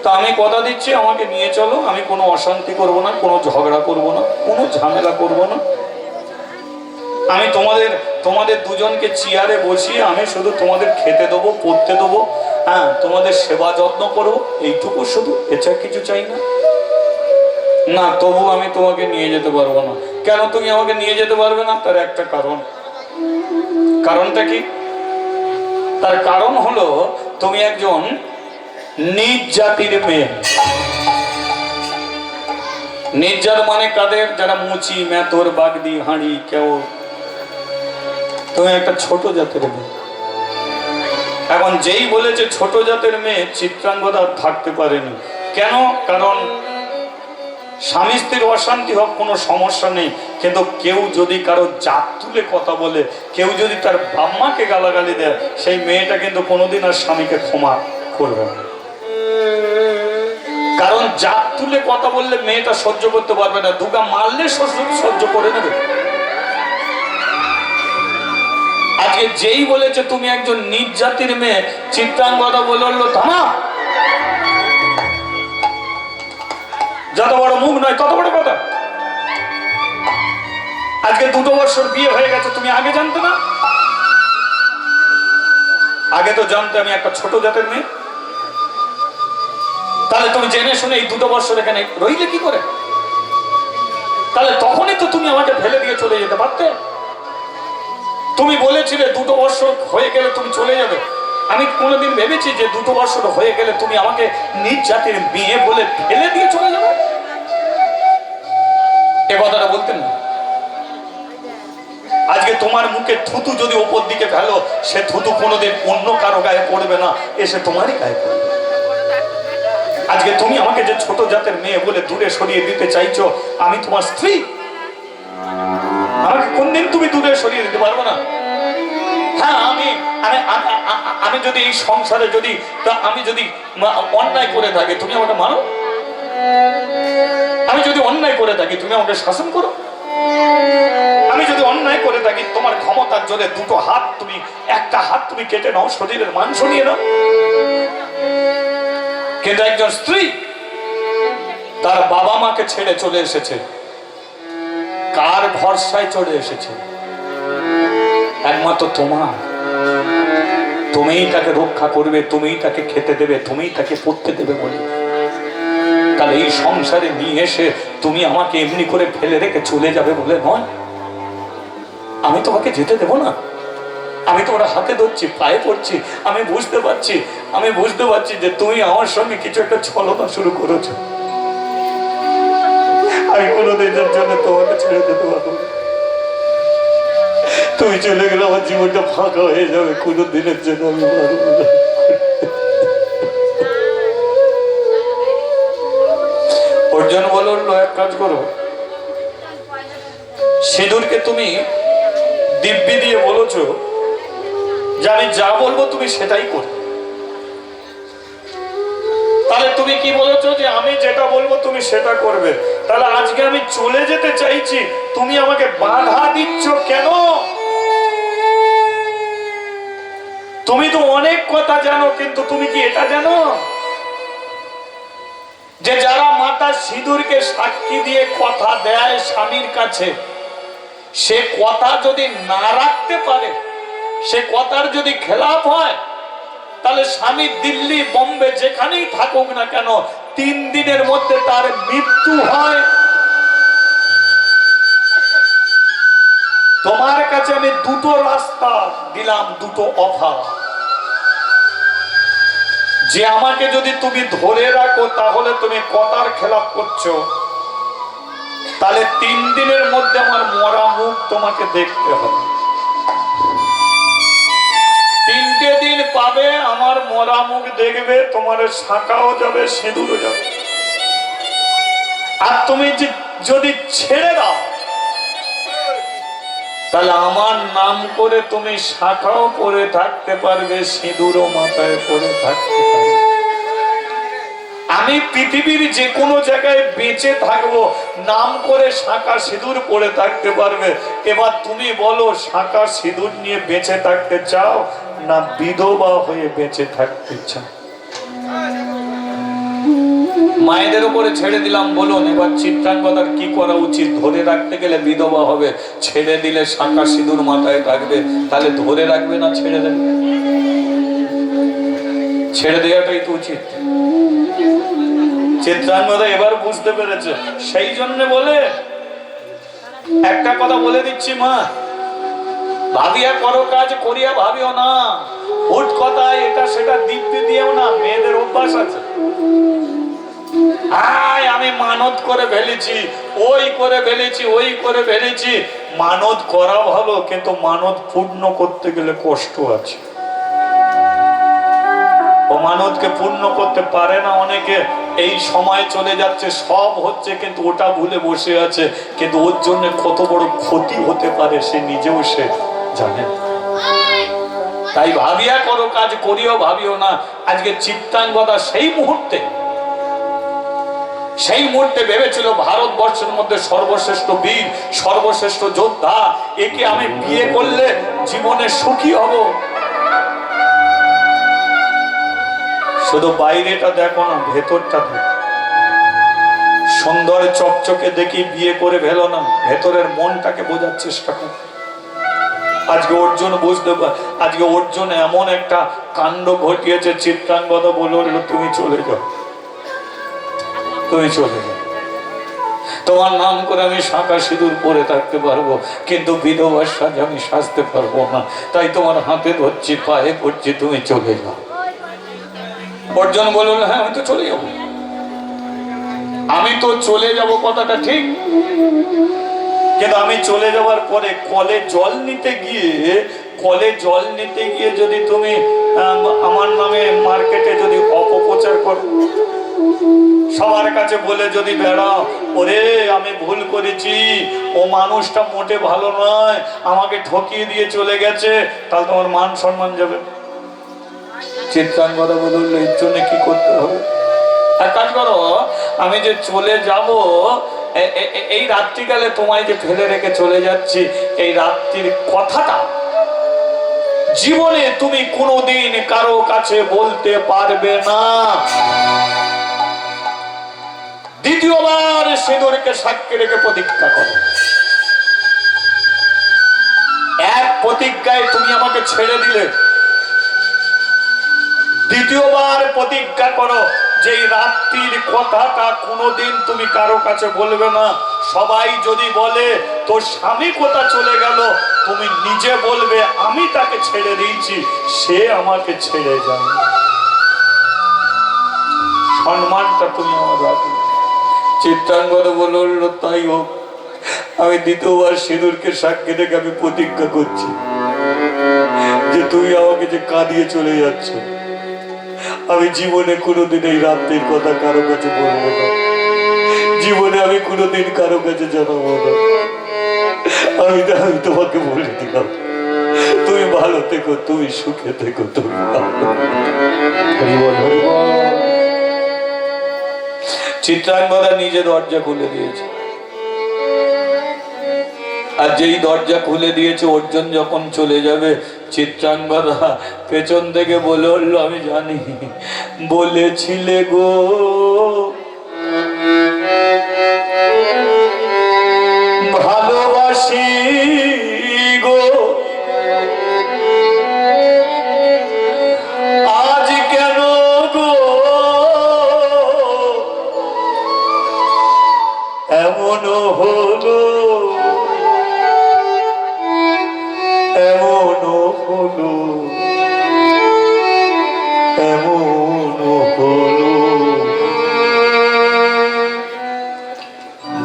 তা আমি কথা দিচ্ছি, আমাকে নিয়ে চলো, আমি কোনো অশান্তি করব না, কোনো ঝগড়া করব না, কোনো ঝামেলা করব না। আমি তোমাদের দুজনকে চেয়ারে বসিয়ে আমি শুধু তোমাদের খেতে দেবো, পড়তে দেবো, হ্যাঁ, তোমাদের সেবা যত্ন করবো, এইটুকু শুধু, এছাড়া কিছু চাই না। না, তবু আমি তোমাকে নিয়ে যেতে পারবো না। কেন তুমি আমাকে নিয়ে যেতে পারবে না? তার একটা কারণ। কারণটা কি? তার কারণ হলো, তুমি একজন নিজ জাতির মেয়ে। নিজ জাত মানে কাদের? যারা মুচি, মেথর, বাগদি, হাঁড়ি, কেউ। তুমি একটা ছোট জাতের মেয়ে। এখন যেই বলেছে ছোট জাতের মেয়ে, চিত্রাঙ্গদা থাকতে পারেনি। কেন? কারণ স্বামী স্ত্রীর অশান্তি হোক কোনো সমস্যা নেই, কিন্তু কেউ যদি কারো জাত তুলে কথা বলে, কেউ যদি তার বাম্মাকে গালাগালি দেয়, সেই মেয়েটা কিন্তু কোনোদিন আর স্বামীকে ক্ষমা করবে না। কারণ জাত তুলে কথা বললে মেয়েটা সহ্য করতে পারবে না, দুগা মারলে সহ্য করে নেবে। আজকে যেই বলেছে তুমি একজন নিজ জাতির মেয়ে, চিত্রাঙ্গদা বলল, থামা, যত বড় মুখ নয় তত বড় কথা। আজকে 2 বছর বিয়ে হয়ে গেছে, তুমি আগে জানতে না? আগে তো জানতে আমি একটা ছোট জাতের মেয়ে। তাহলে তুমি জেনে শুনে এই 2 বছর এখানে রইলে কি করে? তাহলে তখনই তো তুমি আমাকে ফেলে দিয়ে চলে যেতে পারতে। তুমি বলেছিলে 2 বছর হয়ে গেলে তুমি চলে যাবে। আমি কোনোদিন ভেবেছি যে 2 বছর হয়ে গেলে তুমি আমাকে নিজ জাতির মেয়ে বলে ফেলে দিয়ে চলে যাবে? এ কথাটা বলতেন না। আজকে তোমার মুখে থুতু যদি ওপর দিকে ফেলো, সে থুতু কোনোদিন অন্য কারো গায়ে পড়বে না, এসে তোমারই গায়ে পড়বে। আজকে তুমি আমাকে যে ছোট জাতের মেয়ে বলে দূরে সরিয়ে দিতে চাইছো, আমি তোমার স্ত্রী, আমাকে কোনদিন তুমি দূরে সরিয়ে দিতে পারবো না। হ্যাঁ, আমি যদি এই সংসারে আমি যদি অন্যায় করে থাকি, তুমি আমাকে মানো। আমি যদি অন্যায় করে থাকি, তুমি আমাকে শাসন করো। আমি যদি অন্যায় করে থাকি, তোমার ক্ষমতার জোরে দুটো হাত তুমি, একটা হাত তুমি কেটে নাও, শরীরের মাংস নিয়ে নাও। কিন্তু একজন স্ত্রী তার বাবা মাকে ছেড়ে চলে এসেছে, কার ভরসায় চলে এসেছে? একমাত্র তোমার। তুমিই তাকে রক্ষা করবে, তুমিই তাকে খেতে দেবে, তুমিই তাকে পড়তে দেবে বলে। তাহলে এই সংসারে নিয়ে এসে তুমি আমাকে এমনি করে ফেলে রেখে চলে যাবে বলে নয়। আমি তোমাকে যেতে দেব না। আমি তোমার হাতে ধরছি, পায়ে পড়ছি। আমি বুঝতে পারছি যে তুমি আমার সঙ্গে কিছু একটা ছলনা শুরু করেছো। আমি কোনোদিনের জন্য তোমাকে ছেড়ে যেতে পারবো না। তুমি চলে গেলে আমার জীবনটা ফাঁকা হয়ে যাবে, কোনোদিনের জন্য আমি পারবো না। অর্জুন বলল, এক কাজ করো, সিঁদুরকে তুমি দিব্যি দিয়ে বলেছো যে আমি যা বলবো তুমি সেটাই করবে। তাহলে তুমি কি বলেছো? যে আমি যেটা বলবো তুমি সেটা করবে। তাহলে আজকে আমি চলে যেতে চাইছি, তুমি আমাকে বাধা দিচ্ছ কেন? তুমি তো অনেক কথা জানো, কিন্তু তুমি কি এটা জানো যে যারা মাতা সিঁদুরকে সাক্ষী দিয়ে কথা দেয় স্বামীর কাছে, সে কথা যদি না রাখতে পারে, সে কথার যদি খেলাপ হয়, তাহলে স্বামী দিল্লি বোম্বে যেখানেই থাকুক না কেন, 3 দিনের মধ্যে তার মৃত্যু হয়। তোমার কাছে আমি দুটো রাস্তা দিলাম, দুটো অফার, যে আমাকে যদি তুমি ধরে রাখো তাহলে তুমি কথার খেলাপ করছো, তাহলে 3 দিনের মধ্যে আমার মরা মুখ তোমাকে দেখতে হবে। 3টে দিন পাবে, আমার মরা মুখ দেখবে, তোমার শাঁখাও যাবে, সিঁদুরও যাবে। আর তুমি যদি ছেড়ে দাও, তাহলে আমার নাম করে তুমি শাঁখাও পরে থাকতে পারবে, সিঁদুরও মাথায় পরে থাকতে পারবে। আমি পৃথিবীর যে কোনো জায়গায় বেঁচে থাকবো, নাম করে শাঁখা সিঁদুর পরে থাকতে পারবে। এবার তুমি বলো, শাঁখা সিঁদুর নিয়ে বেঁচে থাকতে চাও না বিধবা হয়ে বেঁচে থাকতে চাও? মায়েদের উপরে ছেড়ে দিলাম, বলুন এবার চিত্রাঙ্গদার কি করা উচিত? ধরে রাখতে গেলে বিধবা হবে, ছেড়ে দিলে শাঁখা সিঁদুর মাথায় থাকবে। তাহলে ধরে রাখবে না ছেড়ে দেবে? ছেড়ে দেওয়াটাই তো উচিত। চিত্রাঙ্গদা এবার বুঝতে পেরেছে। সেই জন্য বলে একটা কথা বলে দিচ্ছি, মা, ভাবিয়া করো কাজ, করিয়া ভাবিও না। হুট কথা এটা সেটা দিব্যি দিয়েও না। মেয়েদের অভ্যাস আছে, আমি মানত করে ফেলেছি, ওই করে ফেলেছি। মানত করা ভালো, কিন্তু মানত পূর্ণ করতে গেলে কষ্ট আছে। ও মানতকে পূর্ণ করতে পারে না অনেকে। এই সময় চলে যাচ্ছে, সব হচ্ছে, কিন্তু ওটা ভুলে বসে আছে। কিন্তু ওর জন্য কত বড় ক্ষতি হতে পারে সে নিজেও সে জানে। তাই ভাবিয়া করো কাজ, করিও ভাবিও না। আজকে চিত্রাঙ্গদা সেই মুহূর্তে ভেবেছিল ভারতবর্ষের মধ্যে সর্বশ্রেষ্ঠ বীর, সর্বশ্রেষ্ঠ যোদ্ধা, একে আমি বিয়ে করলে জীবনে সুখী হব। শুধু বাইরেটা দেখো না, ভেতরটা দেখো। সুন্দর চকচকে দেখি বিয়ে করে ভেলো না, ভেতরের মনটাকে বোঝার চেষ্টা করো। আজকে অর্জুন এমন একটা কাণ্ড ঘটিয়েছে, চিত্রাঙ্গদা বলল তুমি চলে যাও। তোমার নাম করে আমি শাঁখা সিঁদুর পরে থাকতে পারবো, কিন্তু বিধবার সাজে আমি সাজতে পারবো না। তাই তোমার হাতে ধরছি, পায়ে পড়ছি, তুমি চলে যাও। অর্জুন বলল, হ্যাঁ আমি তো চলে যাবো। আমি তো চলে যাব কথাটা ঠিক, কিন্তু আমি চলে যাওয়ার পরে কলে জল নিতে গিয়ে যদি তুমি আমার নামে মার্কেটে যদি অপপ্রচার করো, সবার কাছে বলে যদি বেড়াও, ওরে আমি ভুল করেছি, ও মানুষটা মোটে ভালো নয়, আমাকে ঠকিয়ে দিয়ে চলে গেছে, তাহলে তোমার মান সম্মান যাবে। চিত্রাঙ্গদা বলল, এর জন্য কি করতে হবে? এক কাজ করো, আমি যে চলে যাব এই রাত্রিকালে তোমায় যে ফেলে রেখে চলে যাচ্ছি, এই রাত্রির কথাটা জীবনে তুমি কোনোদিন কারো কাছে বলতে পারবে না। দ্বিতীয়বার সিঁদুরকে সাক্ষী রেখে প্রতিজ্ঞা করো। এক প্রতিজ্ঞায় তুমি আমাকে ছেড়ে দিলে, দ্বিতীয়বার প্রতিজ্ঞা করো যে এই রাত্রির কথাটা কোনোদিন তুমি কারো কাছে বলবে না। সবাই যদি বলে তোর স্বামী কোথা চলে গেল, তুমি নিজে বলবে আমি তাকে ছেড়ে দিয়েছি, সে আমাকে ছেড়ে যায়। সম্মানটা তুমি আমার রাখবে। চিত্রাঙ্গদ বলল তাই হোক, আমি দ্বিতীয়বার সিঁদুরকে সাক্ষী রেখে আমি প্রতিজ্ঞা করছি যে তুমি আমাকে যে কাঁদিয়ে চলে যাচ্ছ, আমি জীবনে কোনোদিন এই রাত্রির কথা কারো কাছে বলবো না। জীবনে আমি কোনোদিন কারো কাছে জানাবো না। আমি তোমাকে বলে দিলাম, তুমি ভালো থেকো, তুমি সুখে থেকো, তুমি চিত্রাঙ্গদা নিজে দরজা খুলে দিয়েছে। আর যেই দরজা খুলে দিয়েছে, অর্জুন যখন চলে যাবে, চিত্রাঙ্গদা পেছন থেকে বলে উঠল, আমি জানি বলেছিলে গো ভালোবাসি গো, আজ কেন গো এমন হলো, এমন হলো, এমন হলো,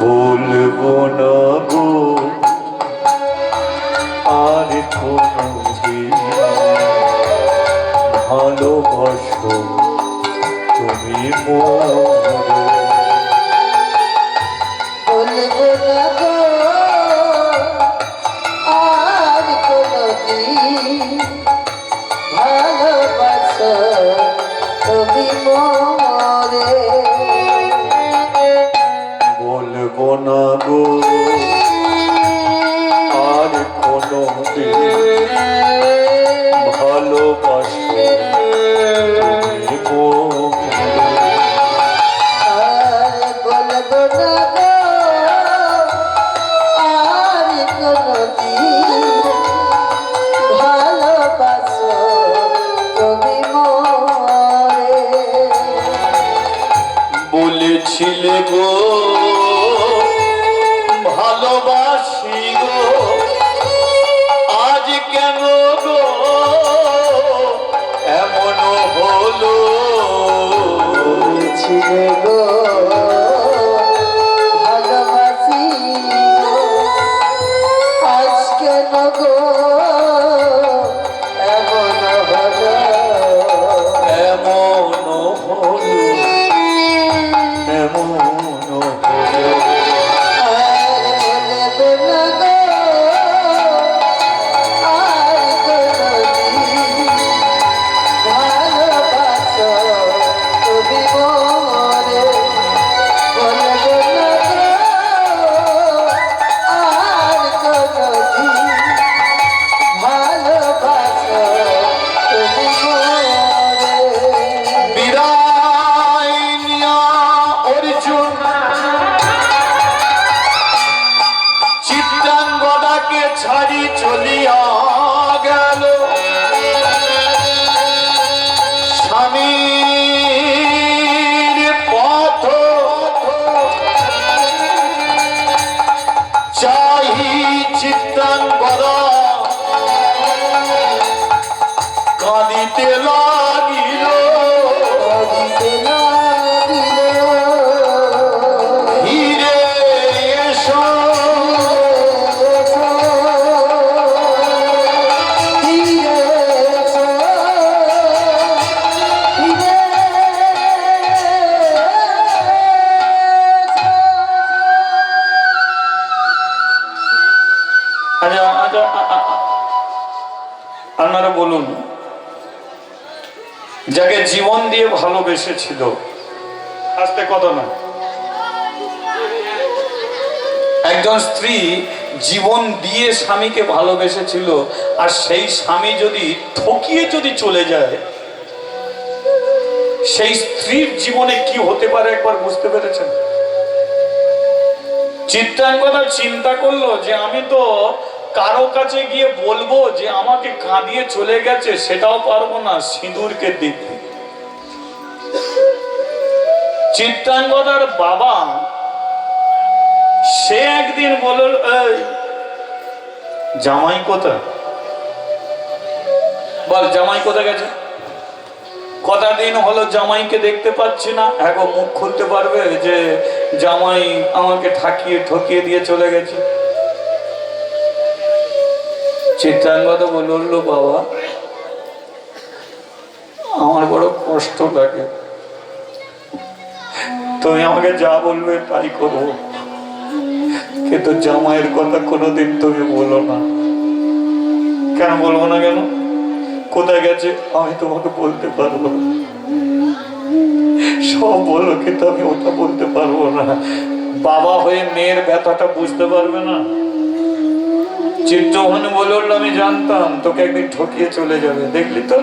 বলবো না গো আর কোনদিন ভালোবাসো তুমি মোরে। বলবো না গো আর কোনদিন ভালোবাসো তুমি মোরে। বলবো না গো আর কোনদিন ভালোবাসো তুমি মোরে। আর বলবো না গো আর কোনদিন ভালোবাসো তুমি মোরে। বলেছিলে গো ভালোবাসি গো, আজ কেন গো এমন হলো, ছিলে গো ভালোবাসি গো, আজ কেন গো এমন হলো, এমন হলো, এমন হলো। আর বলবো না গো আর কোনদিন ভালোবাসো তুমি মোরে। বলবো না গো আর কোনদিন ভালোবাসো তুমি মোরে। বিদায় নিয়া অর্জুন চিত্রাঙ্গদাকে ছাড়ি চলিয়া গেল। স্বামীর পথ চাহি চিত্রাঙ্গদা কাঁদিতে লাগিল। হিরে এসো আপনারা বলুন, যাকে জীবন দিয়ে ভালোবেসেছিল, আজকে কত না একজন স্ত্রী জীবন দিয়ে স্বামীকে ভালোবেসেছিল, আর সেই স্বামী যদি ঠকিয়ে যদি চলে যায়, সেই স্ত্রীর জীবনে কি হতে পারে একবার বুঝতে পেরেছেন? চিত্রাঙ্গদা চিন্তা করলো যে আমি তো কারো কাছে গিয়ে বলবো যে আমাকে কাঁদিয়ে চলে গেছে, সেটাও পারবো না, সিঁদুরকে দিক। চিত্রাঙ্গদার বাবা সে একদিন বলল, এই জামাই কোথায়? বল জামাই কোথায় গেছে? কটা দিন হলো জামাইকে দেখতে পাচ্ছি না। এখন মুখ খুলতে পারবে যে জামাই আমাকে ঠকিয়ে দিয়ে চলে গেছে? চিত্রাঙ্গদা বলল, বাবা আমার বড় কষ্ট লাগে, তুমি আমাকে যা বলবে তাই করবো, কিন্তু জামাইয়ের কথা কোনোদিন তুমি বলো না। কেন বলবো না? কেন? কোথায় গেছে আমি তোমাকে বলতে পারবো না। সব বলো, কিন্তু আমি ওটা বলতে পারবো না। বাবা হয়ে মেয়ের ব্যথাটা বুঝতে পারবে না। চিত্রভানু বলল, আমি জানতাম তোকে একদিন ঠকিয়ে চলে যাবে। দেখলি তো,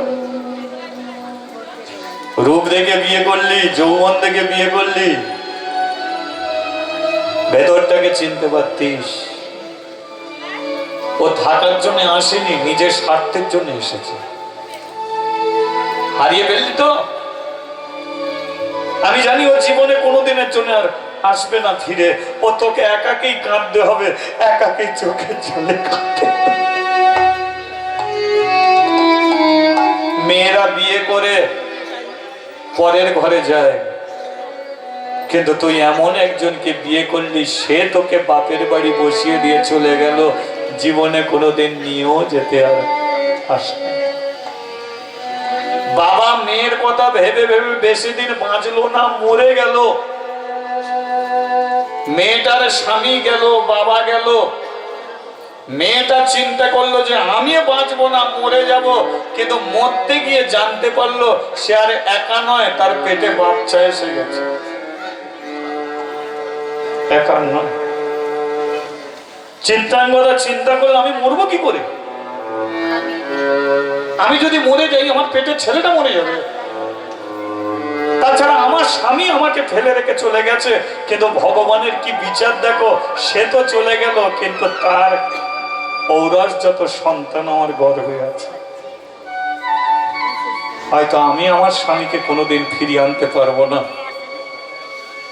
রূপ দেখে বিয়ে করলি, যৌবন দেখে বিয়ে করলি, ভেতরটাকে চিনতে পারতিস। ও থাকার জন্য আসেনি, নিজের স্বার্থের জন্য এসেছে। হারিয়ে ফেললি তো। আমি জানি ও জীবনে কোনোদিনের জন্য আর আসবে না ফিরে। ও তোকে একাকেই কাঁদতে হবে, একাকেই চোখের জলে কাঁদতে হবে। মেয়েরা বিয়ে করে পরের ঘরে যায়, কিন্তু তুই এমন একজনকে বিয়ে করলি, সে তোকে বাপের বাড়ি বসিয়ে দিয়ে চলে গেল, জীবনে কোনোদিন নিয়েও যেতে আর আসে। বাবা মেয়ের কথা ভেবে ভেবে বেশি দিন বাঁচলো না, মরে গেল। মেয়েটার স্বামী গেল, বাবা গেল। মেয়েটা চিন্তা করলো যে আমি বাঁচবো না, মরে যাব। কিন্তু মরতে গিয়ে জানতে পারলো সে আর একা নয়, তার পেটে বাচ্চা এসে গেছে। একা নয়। চিত্রাঙ্গদা চিন্তা করলো, আমি মরবো কি করে? আমি যদি মরে যাই, আমার পেটের ছেলেটা মরে যাবে। তাছাড়া আমার স্বামী আমাকে ফেলে রেখে চলে গেছে, কিন্তু ভগবানের কি বিচার দেখো, সে তো চলে গেল, কিন্তু তার ঔরস যত সন্তান আমার গর্ভে আছে। হয়তো আমি আমার স্বামীকে কোনোদিন ফিরিয়ে আনতে পারবো না,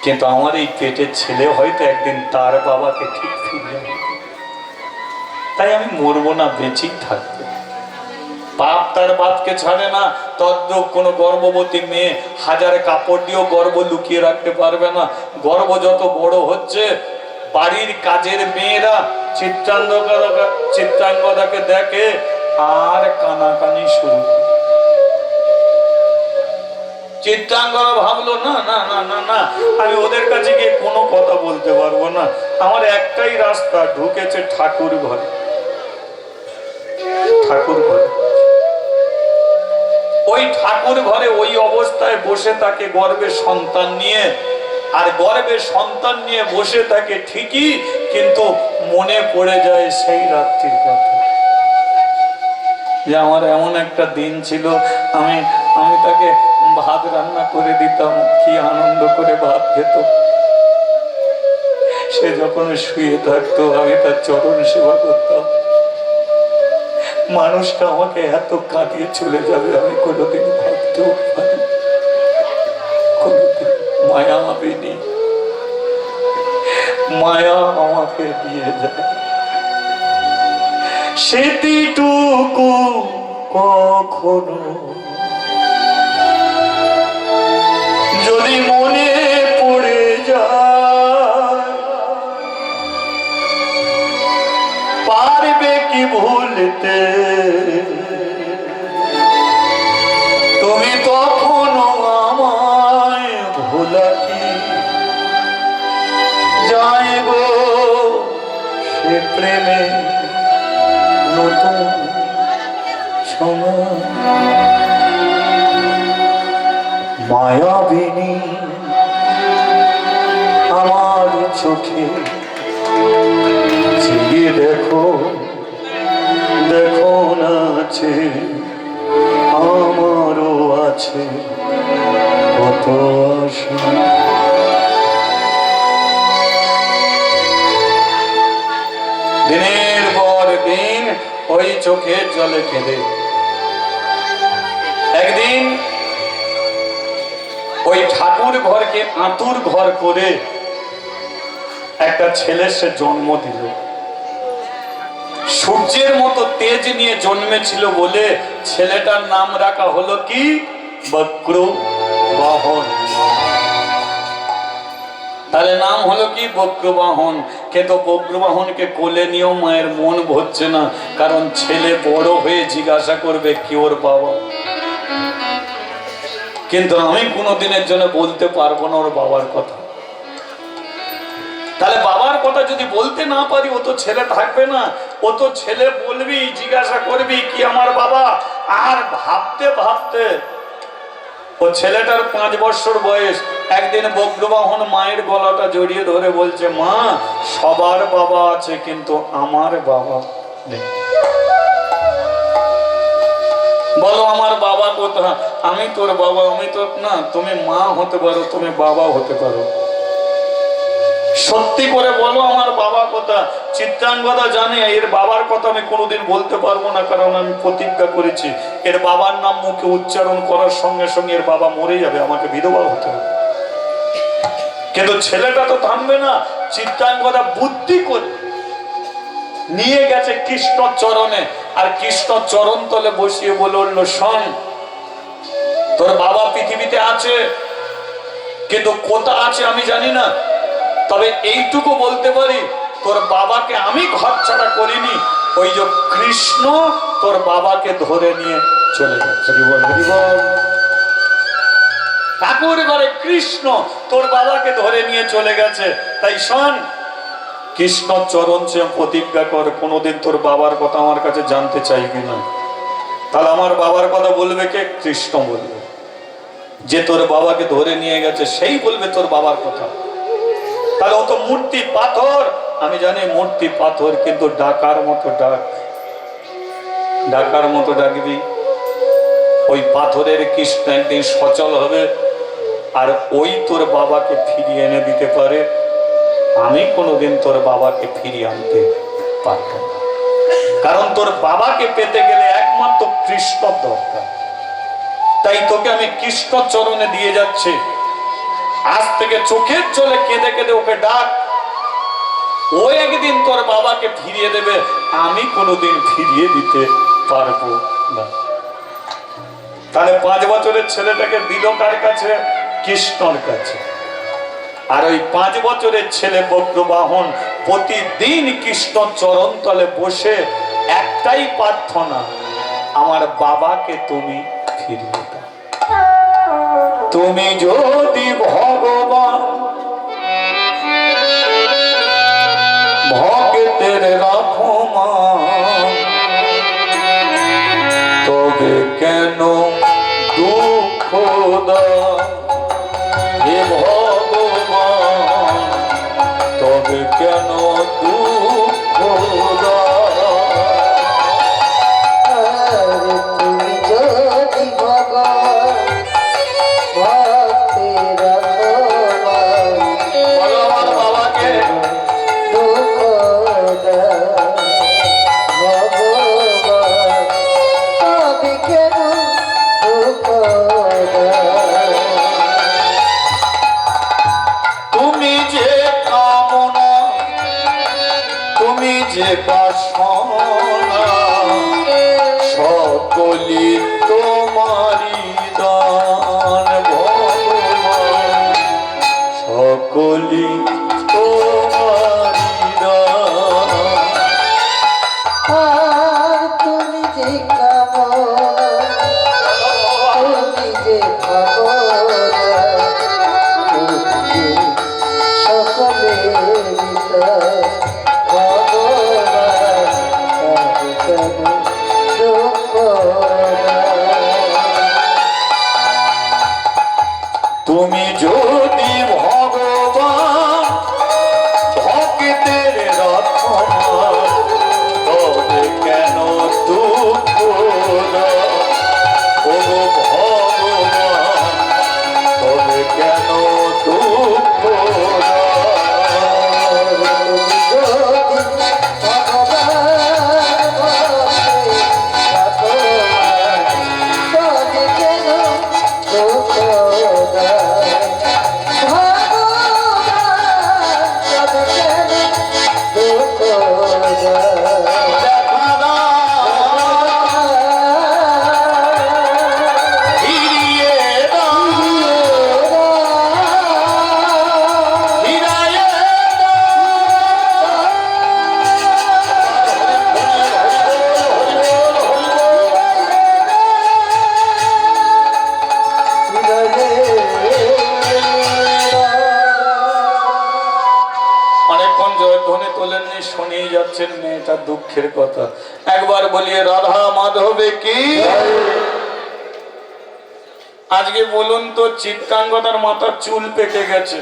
কিন্তু আমার এই পেটের ছেলে হয়তো একদিন তার বাবাকে ঠিক ফিরিয়ে আনবে। তাই আমি মরবো না, বেঁচেই থাকবো। বাপ তার বাপকে ছাড়ে না, তদ্রূপ কোনো গর্ভবতী মেয়ে হাজার কাপড় দিয়েও গর্ভ লুকিয়ে রাখতে পারবে না। গর্ভ যত বড় হচ্ছে, বাড়ির কাজের মেয়েরা চিত্রাঙ্গদাকে দেখে আর কানাকানি শুরু। চিত্রাঙ্গদা ভাবলো, না না না না না, আমি ওদের কাছে গিয়ে কোনো কথা বলতে পারবো না। আমার একটাই রাস্তা, ঢুকেছে ঠাকুর ঘরে। ঠাকুর ঘরে, ওই ঠাকুর ঘরে ওই অবস্থায় বসে থাকে গর্ভের সন্তান নিয়ে। আর গর্ভের সন্তান নিয়ে বসে থাকে ঠিকই, কিন্তু মনে পড়ে যায় সেই রাত্রির কথা, যে আমার এমন একটা দিন ছিল, আমি তাকে ভাত রান্না করে দিতাম, কি আনন্দ করে ভাত খেত। সে যখন শুয়ে থাকতো, আমি তার চরণ সেবা করতাম। মানুষটা আমাকে এত কাটিয়ে চলে যাবে আমি কোনোদিন ভাবতেও পারি। কোনোদিন মায়া ভাবিনি, মায়া আমাকে দিয়ে যায়। সেটিটুকু কখনো যদি মনে পড়ে যায়, পারবে কি ভুলতে তুমি তখনো আমায়? ভোলা কি যায় গো সে প্রেমে নতুন সময়। মায়াবিনী আমার চোখে দেখো দেখো না আছে আমারও আছে কত আশা। দিনের পর দিন ওই চোখের জলে কেঁদে একদিন ওই ঠাকুর ঘরকে আঁতুর ঘর করে একটা ছেলে সে জন্ম দিল। সূর্যের মতো তেজ নিয়ে জন্মেছিল বলে ছেলেটার নাম রাখা হলো কি বক্রবাহন। তাহলে নাম হলো কি বক্রবাহন। কিন্তু বক্রবাহনকে কোলে নিয়েও মায়ের মন ভরছে না, কারণ ছেলে বড় হয়ে জিজ্ঞাসা করবে কি ওর বাবা। কিন্তু আমি কোনোদিনের জন্য বলতে পারবো না ওর বাবার কথা। তাহলে বাবার কথা যদি বলতে না পারি ও তো ছেলে থাকবে না, ও তো ছেলে বলবি, জিজ্ঞাসা করবি কি আমার বাবা। আর ভাবতে ভাবতে ও ছেলেটার 5 বছর বয়স। একদিন বক্রবাহন মায়ের গলাটা জড়িয়ে ধরে বলছে, মা সবার বাবা আছে কিন্তু আমার বাবা নেই। বলো আমার বাবা কোথায়? আমি তোর বাবা। আমি তো না, তুমি মা হতে পারো, তুমি বাবা হতে পারো। সত্যি করে বলো আমার বাবা কথা। চিত্রাঙ্গদা জানে এর বাবার কথা আমি কোনোদিন বলতে পারবো না, কারণ আমি প্রতিজ্ঞা করেছি এর বাবার নাম মুখে উচ্চারণ করার সঙ্গে সঙ্গে এর বাবা মরে যাবে, আমাকে বিধবা হতে হবে। কিন্তু ছেলেটা তো থামবে না। চিত্রাঙ্গদা বুদ্ধি করে নিয়ে গেছে কৃষ্ণ চরণে, আর কৃষ্ণ চরণ তলে বসিয়ে বলে উঠলো, শোন তোর বাবা পৃথিবীতে আছে, কিন্তু কোথা আছে আমি জানি না, তবে এইটুকু বলতে পারি তোর বাবাকে আমি ঘর ছাড়া করিনি। ওই যে কৃষ্ণ তোর বাবাকে ধরে নিয়ে চলে যাচ্ছে। ঠাকুর ঘরে কৃষ্ণ তোর বাবাকে ধরে নিয়ে চলে গেছে। তাই শোন, কৃষ্ণ চরণ সে প্রতিজ্ঞা কর কোনোদিন তোর বাবার কথা আমার কাছে জানতে চাইবি না। তাহলে আমার বাবার কথা বলবে কে? কৃষ্ণ বলবে। যে তোর বাবাকে ধরে নিয়ে গেছে সেই বলবে তোর বাবার কথা। তাহলে ও তো মূর্তি পাথর, আমি জানি মূর্তি পাথর, কিন্তু ডাকার মতো ডাক, ডাকার মতো ডাকবি। ওই পাথরের কৃষ্ণ একদিন সচল হবে, আর ওই তোর বাবাকে ফিরিয়ে এনে দিতে পারে। আমি কোনোদিন তোর বাবাকে ফিরিয়ে আনতে পারব না, কারণ তোর বাবাকে পেতে গেলে একমাত্র কৃষ্ণ দরকার। তাই তোকে আমি কৃষ্ণ চরণে দিয়ে যাচ্ছি। আজ থেকে চোখের জলে কেঁদে কেঁদে ওকে ডাক, ও একদিন তোর বাবাকে ফিরিয়ে দেবে, আমি কোনোদিন ফিরিয়ে দিতে পারবো না। তাহলে 5 বছরের ছেলেটাকে দিল কার কাছে? কৃষ্ণর কাছে। আর ওই 5 বছরের ছেলে বক্রবাহন প্রতিদিন কৃষ্ণ চরণ তলে বসে একটাই প্রার্থনা, আমার বাবাকে তুমি ফিরিয়ে দাও। তুমি যদি ভগবান ভক্তের রাখমান, তবে কেন দুঃখ দাও হে ভগবান, তবে কেন দুঃখ দাও। তুমি যদি ভগবান ভক্তের রাখমান, বলো আমার বাবাকে দুঃখ দাও ভগবান, তবে কেন দুঃখ দাও। তুমি যে কামনা, তুমি যে বাসনা, সকলি তোমারি দান ভগবান, সকলি তোমারি দান। আর তুমি যে কামনা, তুমি যে ভাবনা, তুমি সকলের ভিতর ভগবান, তবে কেন দুঃখ দাও। তুমি যদি ভগবান ধ্বনি তোলেননি, শুনেই যাচ্ছেন মেয়েটার দুঃখের কথা। একবার বলিয়ে রাধা মাধবে কি। আজকে বলুন তো চিত্রাঙ্গদার মাথার চুল পেকে গেছে,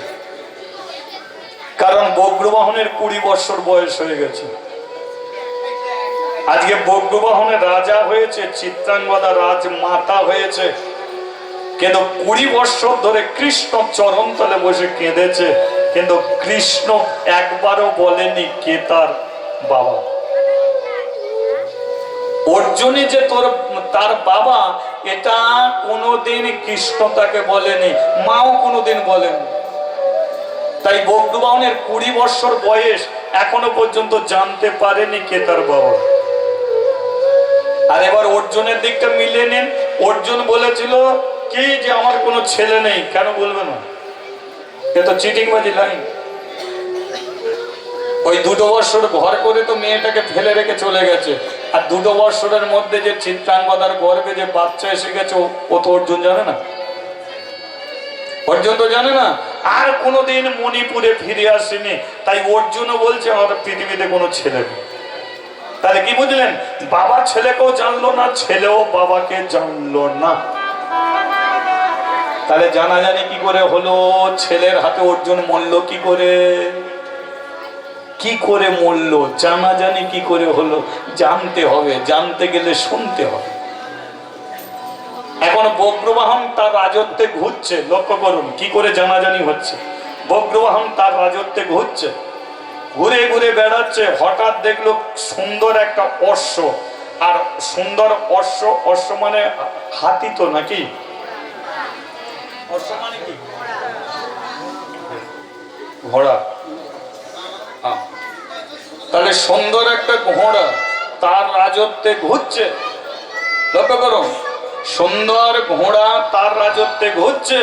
কারণ বজ্রবাহনের 20 বছর বয়স হয়ে গেছে। আজকে বজ্রবাহনের রাজা হয়েছে, চিত্রাঙ্গদা রাজমাতা হয়েছে, কিন্তু 20 বছর ধরে কৃষ্ণ চরণ তলে বসে কেঁদেছে, কিন্তু কৃষ্ণ একবারও বলেনি কে তার বাবা। অর্জুনই যে তার বাবা, এটা কোনোদিন কৃষ্ণ তাকে বলেনি, মাও কোনোদিন বলেনি। তাই বজ্রবাহনের 20 বছর বয়স, এখনো পর্যন্ত জানতে পারেনি কে তার বাবা। আর এবার অর্জুনের দিকটা মিলে নিন। অর্জুন বলেছিল কি যে আমার কোনো ছেলে নেই, কেন বলবে না? এ তো চিটিংবাজি লাইন। ওই 2 বছর ঘর করে তো মেয়েটাকে ফেলে রেখে চলে গেছে, আর 2 বছরের মধ্যে যে চিত্রাঙ্গদার গর্ভে যে বাচ্চা এসে গেছে, ও তো অর্জুন জানে না। অর্জুন তো জানে না, আর কোনোদিন মণিপুরে ফিরে আসেনি। তাই অর্জুনও বলছে আমার পৃথিবীতে কোনো ছেলে নেই। তাহলে কি বুঝলেন? বাবা ছেলেকেও জানলো না, ছেলেও বাবাকে জানলো না। তাহলে জানাজানি কি করে হলো? ছেলের হাতে অর্জুন মরল কি করে? কি করে মরল? জানাজানি কি করে হলো? জানতে হবে, জানতে গেলে শুনতে হবে। এখন বজ্রবাহন তার রাজত্বে ঘুরছে, লক্ষ্য করুন কি করে জানাজানি হচ্ছে। বজ্রবাহন তার রাজত্বে ঘুরছে, ঘুরে ঘুরে বেড়াচ্ছে, হঠাৎ দেখলো সুন্দর একটা অশ্ব। আর সুন্দর অশ্ব, অশ্ব মানে হাতি তো নাকি? অশ্ব মানে কি? ঘোড়া। তাহলে সুন্দর একটা ঘোড়া তার রাজত্বে ঘুরছে, লক্ষ্য করুন, সুন্দর ঘোড়া তার রাজত্বে ঘুরছে।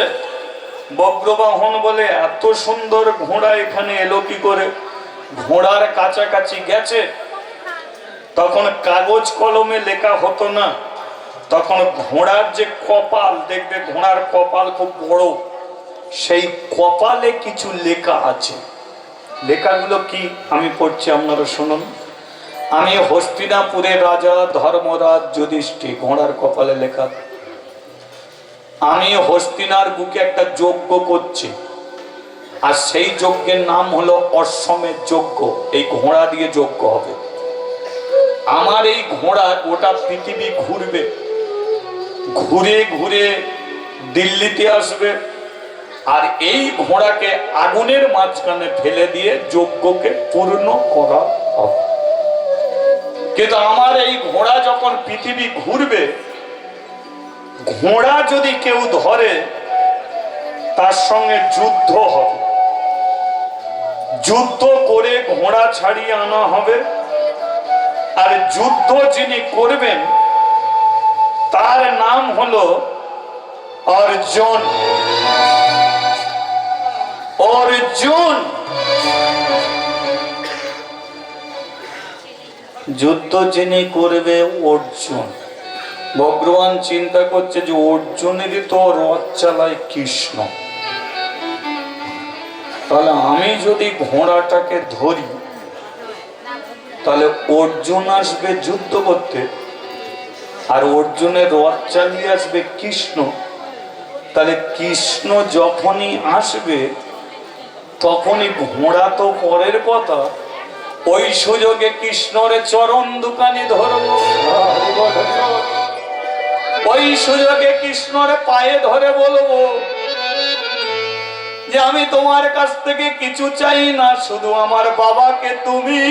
বজ্রবাহন বলে এত সুন্দর ঘোড়া এখানে এলো কি করে? ঘোড়ার কাছাকাছি গেছে, তখন কাগজ কলমে লেখা হতো না, তখন ঘোড়ার যে কপাল, দেখবে ঘোড়ার কপাল খুব বড়, সেই কপালে কিছু লেখা আছে। লেখাগুলো কি আমি পড়ছি, আপনারা শুনুন। আমি হস্তিনাপুরের রাজা ধর্মরাজ যুধিষ্ঠির, ঘোড়ার কপালে লেখা। আমি হস্তিনার বুকে একটা যজ্ঞ করছি, আর সেই যজ্ঞের নাম হলো অশ্বমেধ যজ্ঞ। এই ঘোড়া দিয়ে যজ্ঞ হবে। আমার এই ঘোড়া গোটা পৃথিবী ঘুরবে, ঘুরে ঘুরে দিল্লিতে আসবে, আর এই ঘোড়াকে আগুনের মাঝখানে ফেলে দিয়ে যজ্ঞকে পূর্ণ করা হবে। কিন্তু আমার এই ঘোড়া যখন পৃথিবী ঘুরবে, ঘোড়া যদি কেউ ধরে তার সঙ্গে যুদ্ধ হবে, যুদ্ধ করে ঘোড়া ছাড়িয়ে আনা হবে। আর যুদ্ধ যিনি করবেন তার নাম হলো অর্জুন। অর্জুন যুদ্ধ যিনি করবে অর্জুন। ভগবান চিন্তা করছে যে অর্জুনেরই তো রথ চালায় কৃষ্ণ, তাহলে আমি যদি ঘোড়াটাকে ধরি তাহলে অর্জুন আসবে যুদ্ধ করতে, আর অর্জুনের রথ চালিয়ে আসবে কৃষ্ণ। তাহলে কৃষ্ণ যখনই আসবে তখনই ঘোড়া তো পরের কথা, ওই সুযোগে কৃষ্ণর চরণ দোকানে ধরবো, ওই সুযোগে কৃষ্ণর পায়ে ধরে বলবো যে আমি তোমার কাছ থেকে কিছু চাই না, শুধু আমার বাবাকে তুমি